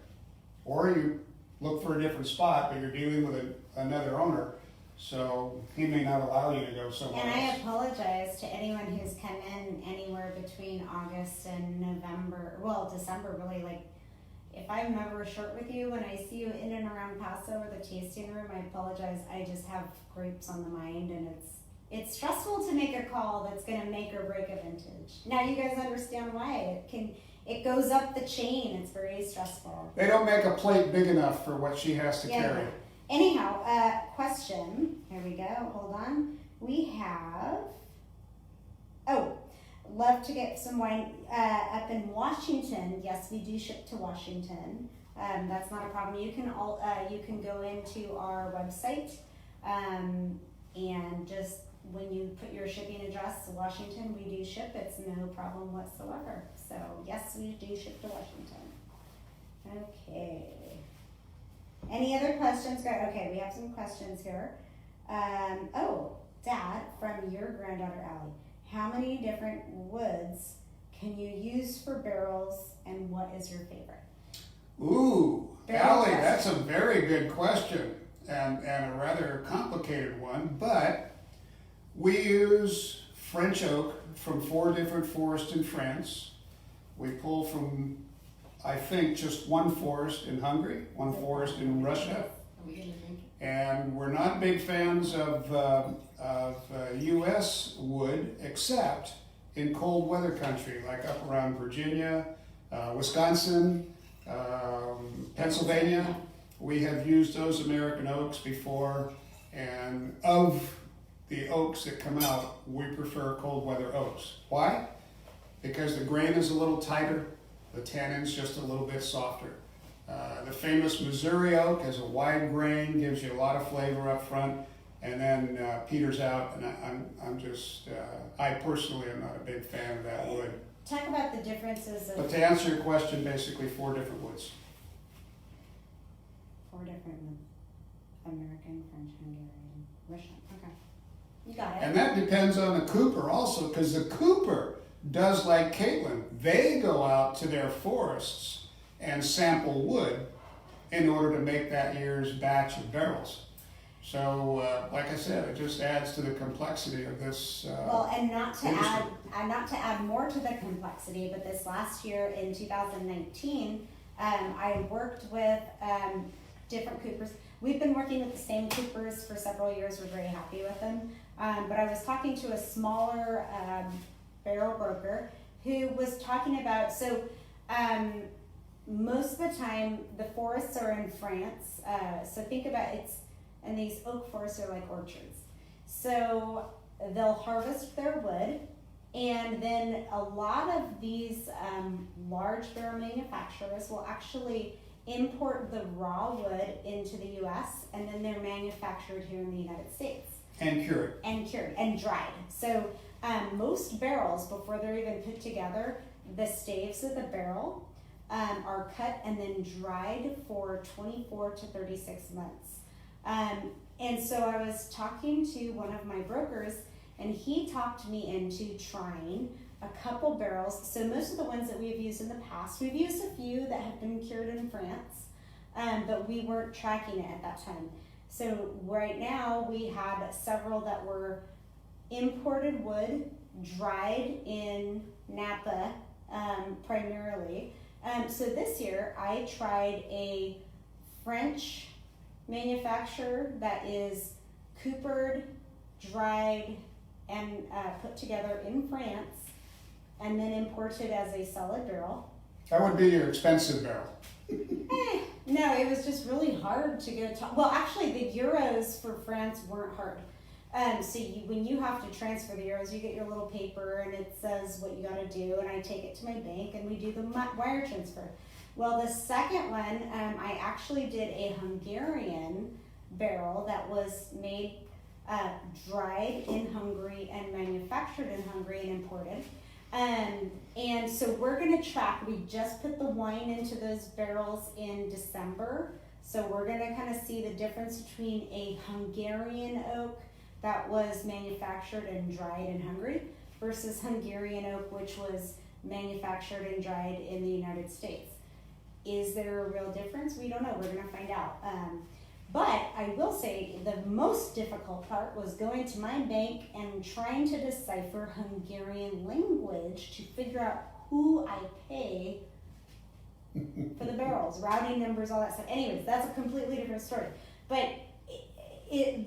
Or you look for a different spot, but you're dealing with another owner, so he may not allow you to go somewhere And else. I apologize to anyone who's come in anywhere between August and November, well, December really, like, if I'm ever short with you, when I see you in and around Paso or the tasting room, I apologize. I just have grapes on the mind, and it's stressful to make a call that's going to make or break a vintage. Now you guys understand why. It goes up the chain. It's very stressful. They don't make a plate big enough for what she has to carry. Anyhow, question. Here we go. Hold on. We have. Oh, love to get some wine up in Washington. Yes, we do ship to Washington. That's not a problem. You can go into our website and just when you put your shipping address to Washington, we do ship. It's no problem whatsoever. So yes, we do ship to Washington. Okay. Any other questions? Okay, we have some questions here. Dad, from your granddaughter Allie, how many different woods can you use for barrels, and what is your favorite? Ooh, Very Allie, question. that's a very good question and a rather complicated one, but we use French oak from 4 different forests in France. We pull from, I think, just one forest in Hungary, one forest in Russia, are we gonna drink it? and we're not big fans of U.S. wood, except in cold weather country, like up around Virginia, Wisconsin, Pennsylvania. We have used those American oaks before, and of the oaks that come out, we prefer cold weather oaks. Why? Because the grain is a little tighter, the tannin's just a little bit softer. The famous Missouri oak has a wide grain, gives you a lot of flavor up front, and then peters out, and I personally am not a big fan of that wood. Talk about the differences But of to answer your question, basically 4 different woods. 4 different ones. American, French, Hungarian, Russian. Okay. You got it. And that depends on the cooper also, because the cooper does like Caitlin. They go out to their forests and sample wood in order to make that year's batch of barrels. So, like I said, it just adds to the complexity of this. Well, and not to industry. not to add more to the complexity, but this last year in 2019, I worked with different coopers. We've been working with the same coopers for several years. We're very happy with them. But I was talking to a smaller barrel broker who was talking about, most of the time the forests are in France. So think about and these oak forests are like orchards. So they'll harvest their wood, and then a lot of these large barrel manufacturers will actually import the raw wood into the US, and then they're manufactured here in the United States. And cured. And cured and dried. So most barrels, before they're even put together, the staves of the barrel are cut and then dried for 24 to 36 months. And so I was talking to one of my brokers, and he talked me into trying a couple barrels. So most of the ones that we've used in the past, we've used a few that have been cured in France, but we weren't tracking it at that time. So right now we had several that were imported wood, dried in Napa primarily. So this year I tried a French manufacturer that is coopered, dried, and put together in France, and then imported as a solid barrel. That would be your expensive barrel. No, it was just really hard to go to. Well, actually, the euros for France weren't hard. So when you have to transfer the euros, you get your little paper and it says what you got to do, and I take it to my bank and we do the wire transfer. Well, the second one, I actually did a Hungarian barrel that was made, dried in Hungary and manufactured in Hungary and imported. And so we're going to track, we just put the wine into those barrels in December. So we're going to kind of see the difference between a Hungarian oak that was manufactured and dried in Hungary versus Hungarian oak, which was manufactured and dried in the United States. Is there a real difference? We don't know. We're going to find out. But I will say the most difficult part was going to my bank and trying to decipher Hungarian language to figure out who I pay for the barrels, routing numbers, all that stuff. Anyways, that's a completely different story. But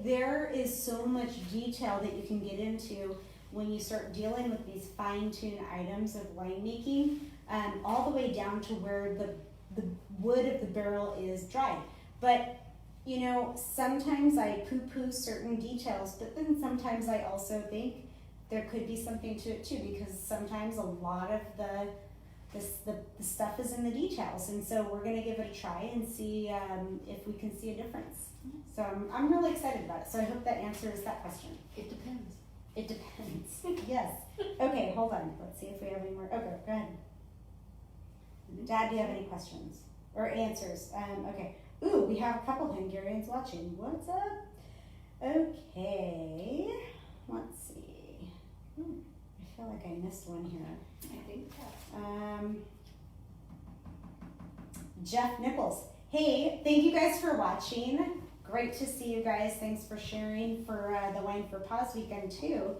there is so much detail that you can get into when you start dealing with these fine-tuned items of winemaking, all the way down to where the wood of the barrel is dried. But you know, sometimes I poo-poo certain details, but then sometimes I also think there could be something to it too, because sometimes a lot of the stuff is in the details, and so we're going to give it a try and see if we can see a difference. So I'm really excited about it. So I hope that answers that question. It depends. It depends. Yes. Okay, hold on. Let's see if we have any more. Okay, go ahead. Dad, do you have any questions or answers? Okay. Ooh, we have a couple Hungarians watching. What's up? Okay. Let's see. I feel like I missed one here. I think Jeff Nichols. Hey, thank you guys for watching. Great to see you guys. Thanks for sharing for the Wine for Pause weekend too.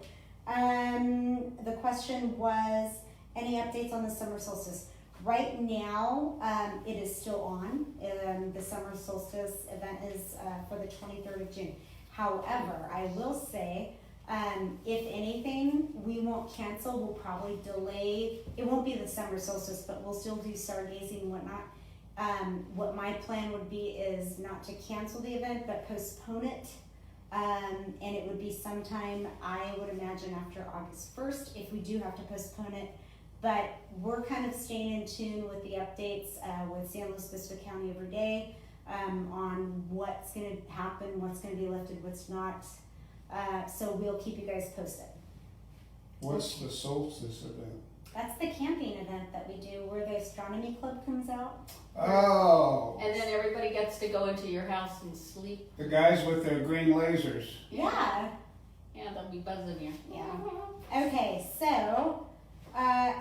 The question was, any updates on the summer solstice? Right now, it is still on. The summer solstice event is for the 23rd of June. However, I will say, if anything, we won't cancel. We'll probably delay. It won't be the summer solstice, but we'll still do stargazing and whatnot. What my plan would be is not to cancel the event, but postpone it. And it would be sometime, I would imagine, after August 1st, if we do have to postpone it. But we're kind of staying in tune with the updates with San Luis Obispo County every day on what's going to happen, what's going to be lifted, what's not. So we'll keep you guys posted. What's the solstice event? That's the camping event that we do where the astronomy club comes out. Oh. And then everybody gets to go into your house and sleep. The guys with their green lasers. Yeah. Yeah, they'll be buzzing you. Yeah. Okay, so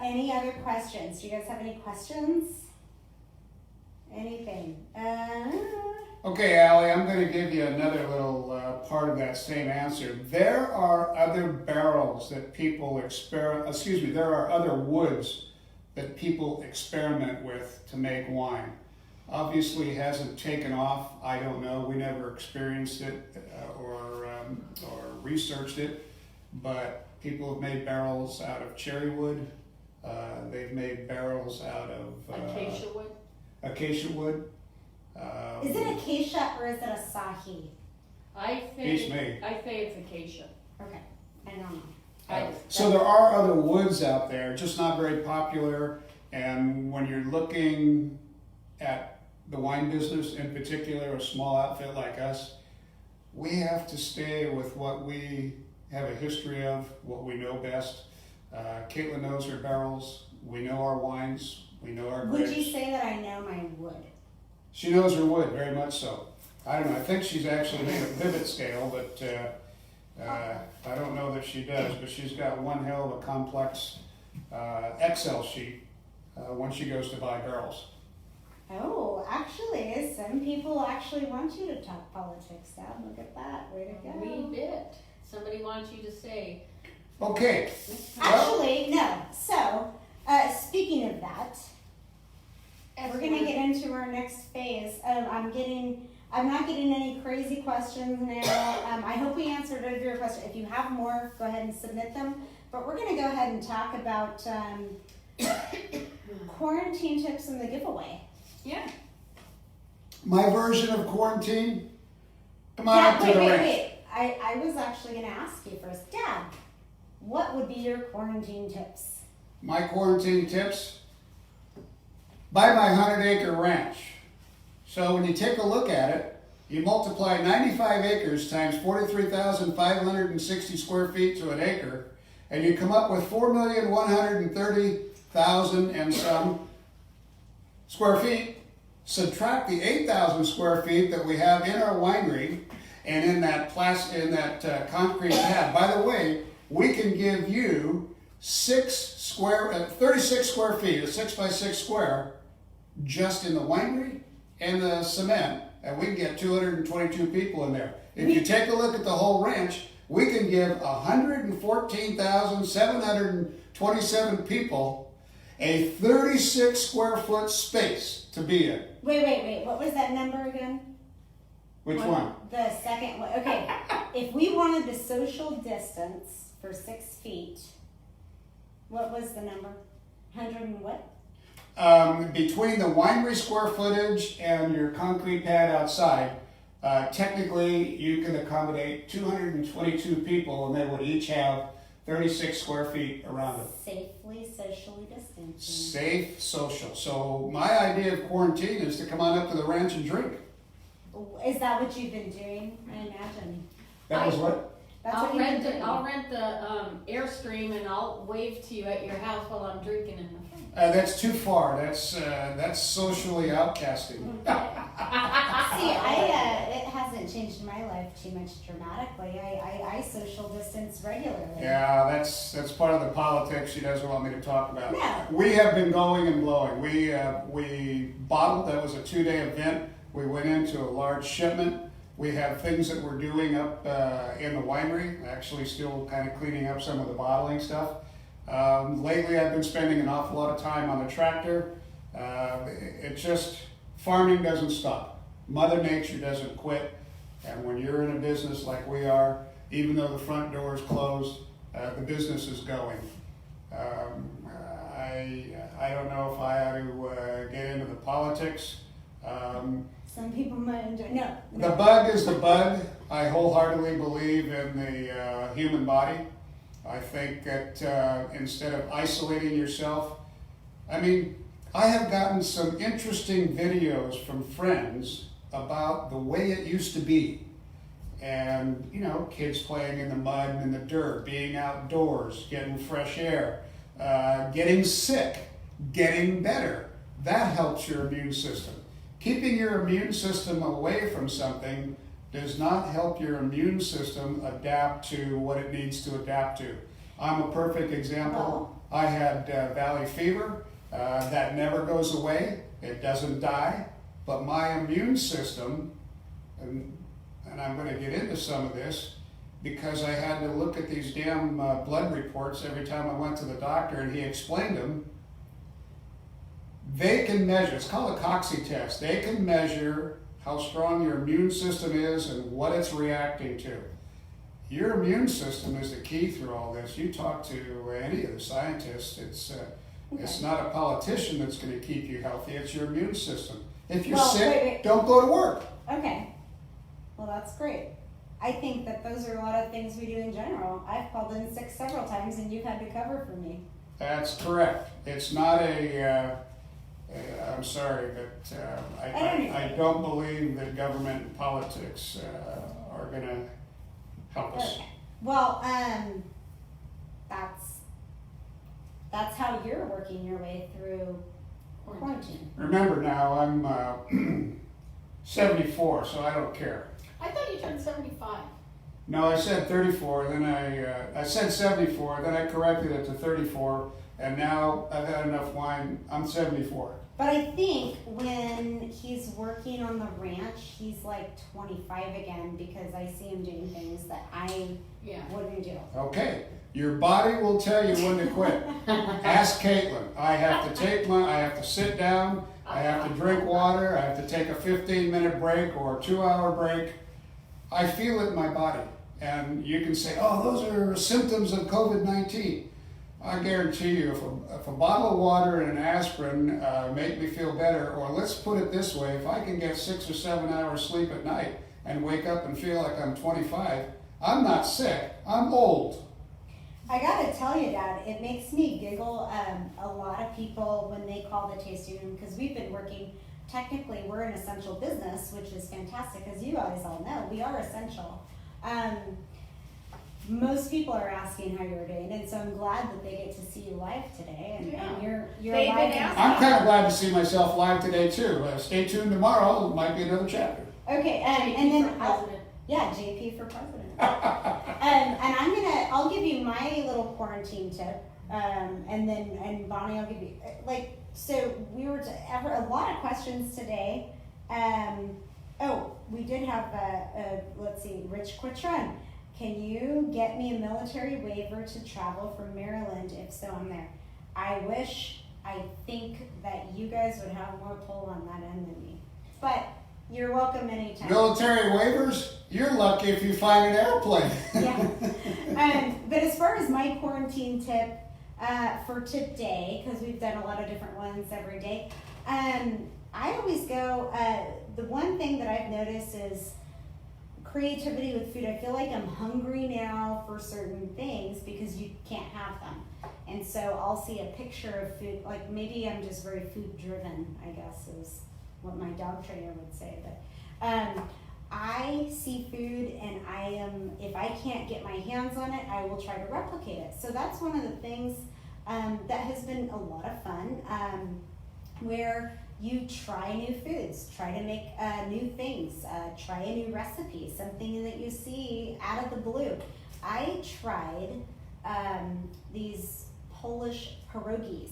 any other questions? Do you guys have any questions? Anything? Okay, Allie, I'm going to give you another little part of that same answer. There are other barrels that people there are other woods that people experiment with to make wine. Obviously, it hasn't taken off. I don't know. We never experienced it or researched it, but people have made barrels out of cherry wood. They've made barrels out of acacia wood. Is it acacia or is it asahi? I Beats say me. it's acacia. Okay, I don't know. So there are other woods out there, just not very popular. And when you're looking at the wine business, in particular, a small outfit like us, we have to stay with what we have a history of, what we know best. Caitlin knows her barrels. We know our wines. We know our Would grapes. you say that I know my wood? She knows her wood very much so. I don't know. I think she's actually made a pivot scale, but I don't know that she does. But she's got one hell of a complex Excel sheet when she goes to buy barrels. Oh, actually, some people actually want you to talk politics, Dad. Look at that. Way to go. We bit. Somebody wants you to say. Okay. Actually, no. So, speaking of that, we're gonna get into our next phase. I'm not getting any crazy questions now. I hope we answered your question. If you have more, go ahead and submit them. But we're gonna go ahead and talk about quarantine tips and the giveaway. Yeah. My version of quarantine. Come on up to the ranch. Wait. I was actually gonna ask you first, Dad. What would be your quarantine tips? My quarantine tips. Buy my 100-acre ranch. So when you take a look at it, you multiply 95 acres times 43,560 square feet to an acre, and you come up with 4,130,000 and some square feet. Subtract the 8,000 square feet that we have in our winery and in that concrete pad. By the way, we can give you 36 square feet, a 6 by 6 square, just in the winery and the cement, and we can get 222 people in there. If you take a look at the whole ranch, we can give 114,727 people a 36 square foot space to be in. Wait. What was that number again? Which one? The second one. Okay. If we wanted the social distance for 6 feet, what was the number? 100 and what? Between the winery square footage and your concrete pad outside, technically you can accommodate 222 people, and they would each have 36 square feet around it. Safely socially distancing. Safe, social. So my idea of quarantine is to come on up to the ranch and drink. Is that what you've been doing? I imagine. That was what? That's I'll what you've rent been doing. I'll rent the Airstream, and I'll wave to you at your house while I'm drinking in the front. That's too far. That's socially outcasting. See, it hasn't changed my life too much dramatically. I social distance regularly. Yeah, that's part of the politics she doesn't want me to talk about. No. We have been going and blowing. We bottled. That was a 2-day event. We went into a large shipment. We have things that we're doing up in the winery. Actually, still kind of cleaning up some of the bottling stuff. Lately, I've been spending an awful lot of time on the tractor. Farming doesn't stop. Mother Nature doesn't quit. And when you're in a business like we are, even though the front door is closed, the business is going. I don't know if I ought to get into the politics. Some people might enjoy. No. The bug is the bug. I wholeheartedly believe in the human body. I think that instead of isolating yourself, I have gotten some interesting videos from friends about the way it used to be. And, kids playing in the mud and in the dirt, being outdoors, getting fresh air, getting sick, getting better. That helps your immune system. Keeping your immune system away from something does not help your immune system adapt to what it needs to adapt to. I'm a perfect example. I had valley fever. That never goes away. It doesn't die. But my immune system, and I'm going to get into some of this, because I had to look at these damn blood reports every time I went to the doctor, and he explained them. They can measure, it's called a Coxie test. They can measure how strong your immune system is and what it's reacting to. Your immune system is the key through all this. You talk to any of the scientists, it's not a politician that's going to keep you healthy, it's your immune system. If you're sick, don't go to work. Okay. Well, that's great. I think that those are a lot of things we do in general. I've called in sick several times and you've had to cover for me. That's correct. It's not I'm sorry, but I don't believe that government and politics are going to help us. Okay. Well, that's how you're working your way through quarantine. Remember now, I'm 74, so I don't care. I thought you turned 75. No, I said 34, then I said 74, then I corrected it to 34, and now I've had enough wine, I'm 74. But I think when he's working on the ranch, he's like 25 again because I see him doing things that I wouldn't do. Okay, your body will tell you when to quit. Ask Caitlin. I have to sit down, I have to drink water, I have to take a 15-minute break or a 2-hour break. I feel it in my body. And you can say, oh, those are symptoms of COVID-19. I guarantee you, if a bottle of water and an aspirin make me feel better, or let's put it this way, if I can get 6 or 7 hours sleep at night and wake up and feel like I'm 25, I'm not sick, I'm old. I gotta tell you, Dad, it makes me giggle. A lot of people, when they call the tasting room, because we've been working, technically we're an essential business, which is fantastic, as you guys all know, we are essential. Most people are asking how you're doing, and so I'm glad that they get to see you live today. And you're They've live. been I'm kind of glad to see myself live today too. Stay tuned tomorrow, it might be another chapter. Okay, and then JP for president. And I'll give you my little quarantine tip, and Bonnie, I'll give you so we were a lot of questions today. We did have let's see, Rich Quitron. Can you get me a military waiver to travel from Maryland? If so, I'm there. I think that you guys would have more pull on that end than me. But you're welcome anytime. Military waivers? You're lucky if you find an airplane. Yeah. But as far as my quarantine tip for today, because we've done a lot of different ones every day, I always go, the one thing that I've noticed is creativity with food. I feel like I'm hungry now for certain things because you can't have them. And so I'll see a picture of food, like maybe I'm just very food driven, I guess is what my dog trainer would say. But I see food and if I can't get my hands on it, I will try to replicate it. So that's one of the things that has been a lot of fun, where you try new foods, try to make new things, try a new recipe, something that you see out of the blue. I tried these Polish pierogies.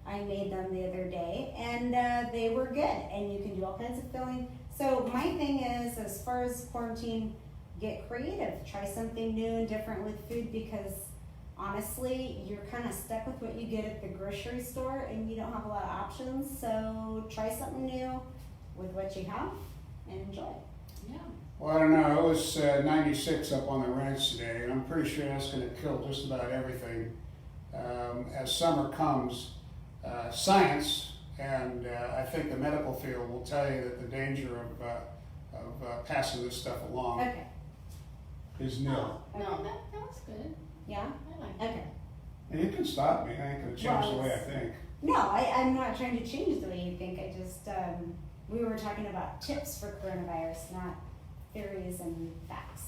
I made them the other day, and they were good, and you can do all kinds of filling. So my thing is, as far as quarantine, get creative. Try something new and different with food, because honestly, you're kind of stuck with what you get at the grocery store and you don't have a lot of options. So try something new with what you have and enjoy. Yeah. Well, I don't know. It was 96 up on the ranch today, and I'm pretty sure that's going to kill just about everything. As summer comes, science and I think the medical field will tell you that the danger of passing this stuff along is nil. No, that was good. Yeah? I like Okay. And you can stop me. I ain't going to change the way I think. No, I'm not trying to change the way you think. I just, we were talking about tips for coronavirus, not theories and facts.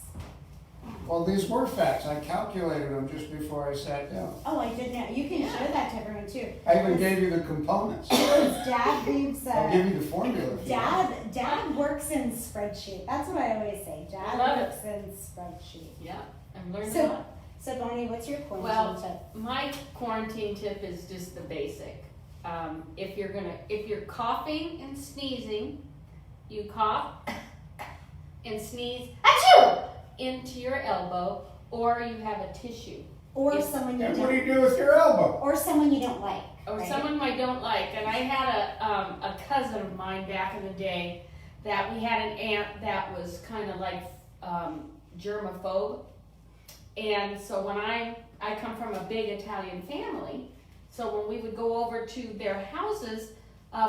Well, these were facts. I calculated them just before I sat down. Oh, I did not. You can show that to everyone too. I even gave you the components. Dad reads. I'll give you the formula. If you want. Dad works in spreadsheet. That's what I always say. Dad works in spreadsheet. Yeah, I've learned a So, lot. so Bonnie, what's your quarantine tip? My quarantine tip is just the basic. If you're coughing and sneezing, you cough and sneeze, achoo, into your elbow, or you have a tissue. Or someone you And don't. what do you do with your elbow? Or someone you don't like. Or right? someone I don't like. And I had a cousin of mine back in the day that we had an aunt that was kind of like germaphobe. And so when I come from a big Italian family, so when we would go over to their houses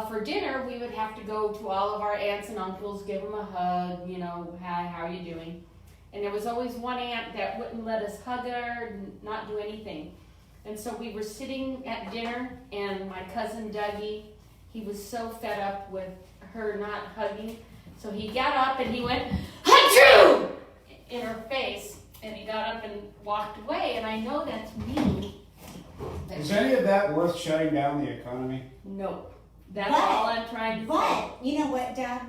for dinner, we would have to go to all of our aunts and uncles, give them a hug, you know, hi, how are you doing? And there was always one aunt that wouldn't let us hug her, not do anything. And so we were sitting at dinner, and my cousin Dougie, he was so fed up with her not hugging, so he got up and he went, achoo, in her face, and he got up and walked away, and I know that's mean. Is any of that worth shutting down the economy? No. That's But- all I'm trying to say. But you know what, Dad?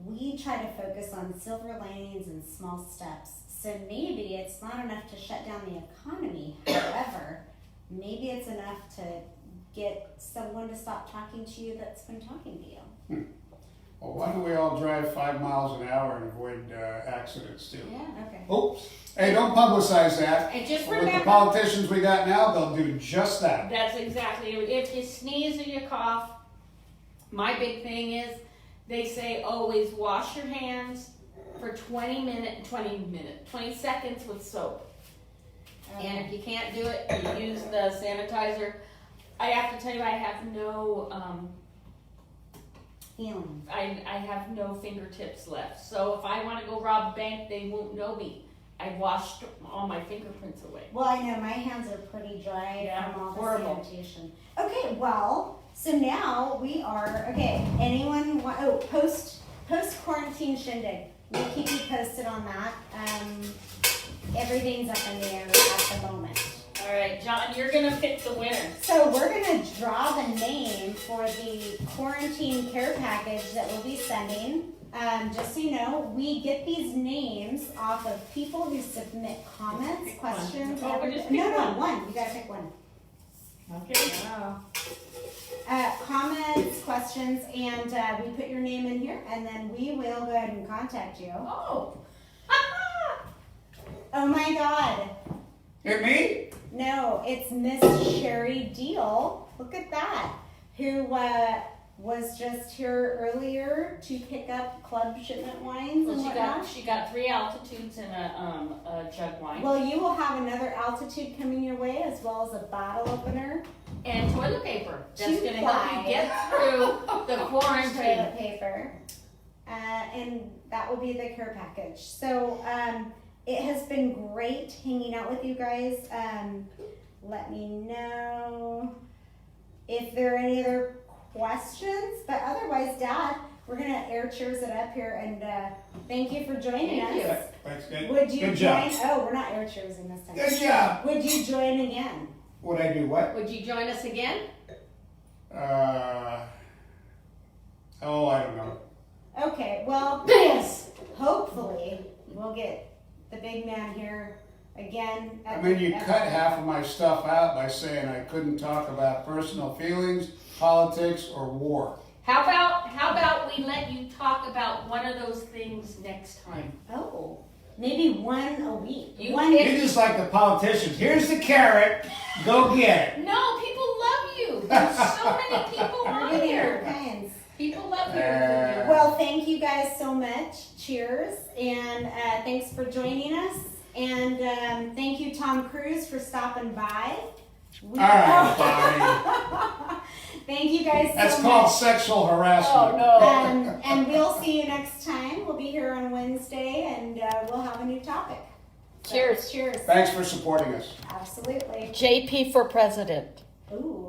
We try to focus on silver linings and small steps. So maybe it's not enough to shut down the economy. However, maybe it's enough to get someone to stop talking to you that's been talking to you. Well, why don't we all drive 5 miles an hour and avoid accidents too? Yeah. Okay. Oops. Hey, don't publicize that. And just With the remember, politicians we got now, they'll do just that. that's exactly, if you sneeze or you cough, my big thing is, they say always wash your hands for 20 seconds with soap. And if you can't do it, you use the sanitizer. I have to tell you, I have no, Feeling. I have no fingertips left. So if I want to go rob a bank, they won't know me. I washed all my fingerprints away. Well, I know my hands are pretty dry Yeah, from all the horrible. sanitation. Okay, well, so now we are, anyone want, post quarantine shindig. We'll keep you posted on that. Everything's up in the air at the moment. All right, John, you're gonna pick the winner. So we're gonna draw the name for the quarantine care package that we'll be sending. Just so you know, we get these names off of people who submit comments, Pick one. questions. Oh, we everything. just pick No, one. You gotta pick one. Okay. Comments, questions, and we put your name in here, and then we will go ahead and contact you. Oh. Oh my God. Hit me? No, it's Miss Sherry Deal. Look at that. Who was just here earlier to pick up club shipment wines Well, and whatnot. she got 3 altitudes and a jug wine. Well, you will have another altitude coming your way, as well as a bottle opener, And toilet paper. That's Two gonna help ply. you get through the quarantine. toilet paper, and that will be the care package. So it has been great hanging out with you guys. Let me know if there are any other questions, but otherwise, Dad, we're gonna air cheers it up here, and thank you for joining Thank us. Thanks, good. Would you Good join? job. Oh, we're not air cheersing this time. Good job. Would you join again? Would I do what? Would you join us again? I don't know. Okay, well, Yes. hopefully we'll get the big man here again. I mean, you cut half of my stuff out by saying I couldn't talk about personal feelings, politics, or war. How about we let you talk about one of those things next time? Oh, maybe one a week. You One. pick- You're just like the politicians. Here's the carrot. Go get it. No, people love you. There's so many people We're on getting all here. kinds. People love hearing from Well, thank you guys so much. Cheers, and thanks for joining us. And thank you, Tom Cruise, for stopping by. All right, Bonnie. Thank you guys so That's much. called sexual harassment. Oh, no. And we'll see you next time. We'll be here on Wednesday, and we'll have a new topic. So, Cheers. Cheers. Thanks for supporting us. Absolutely. JP for president. Ooh,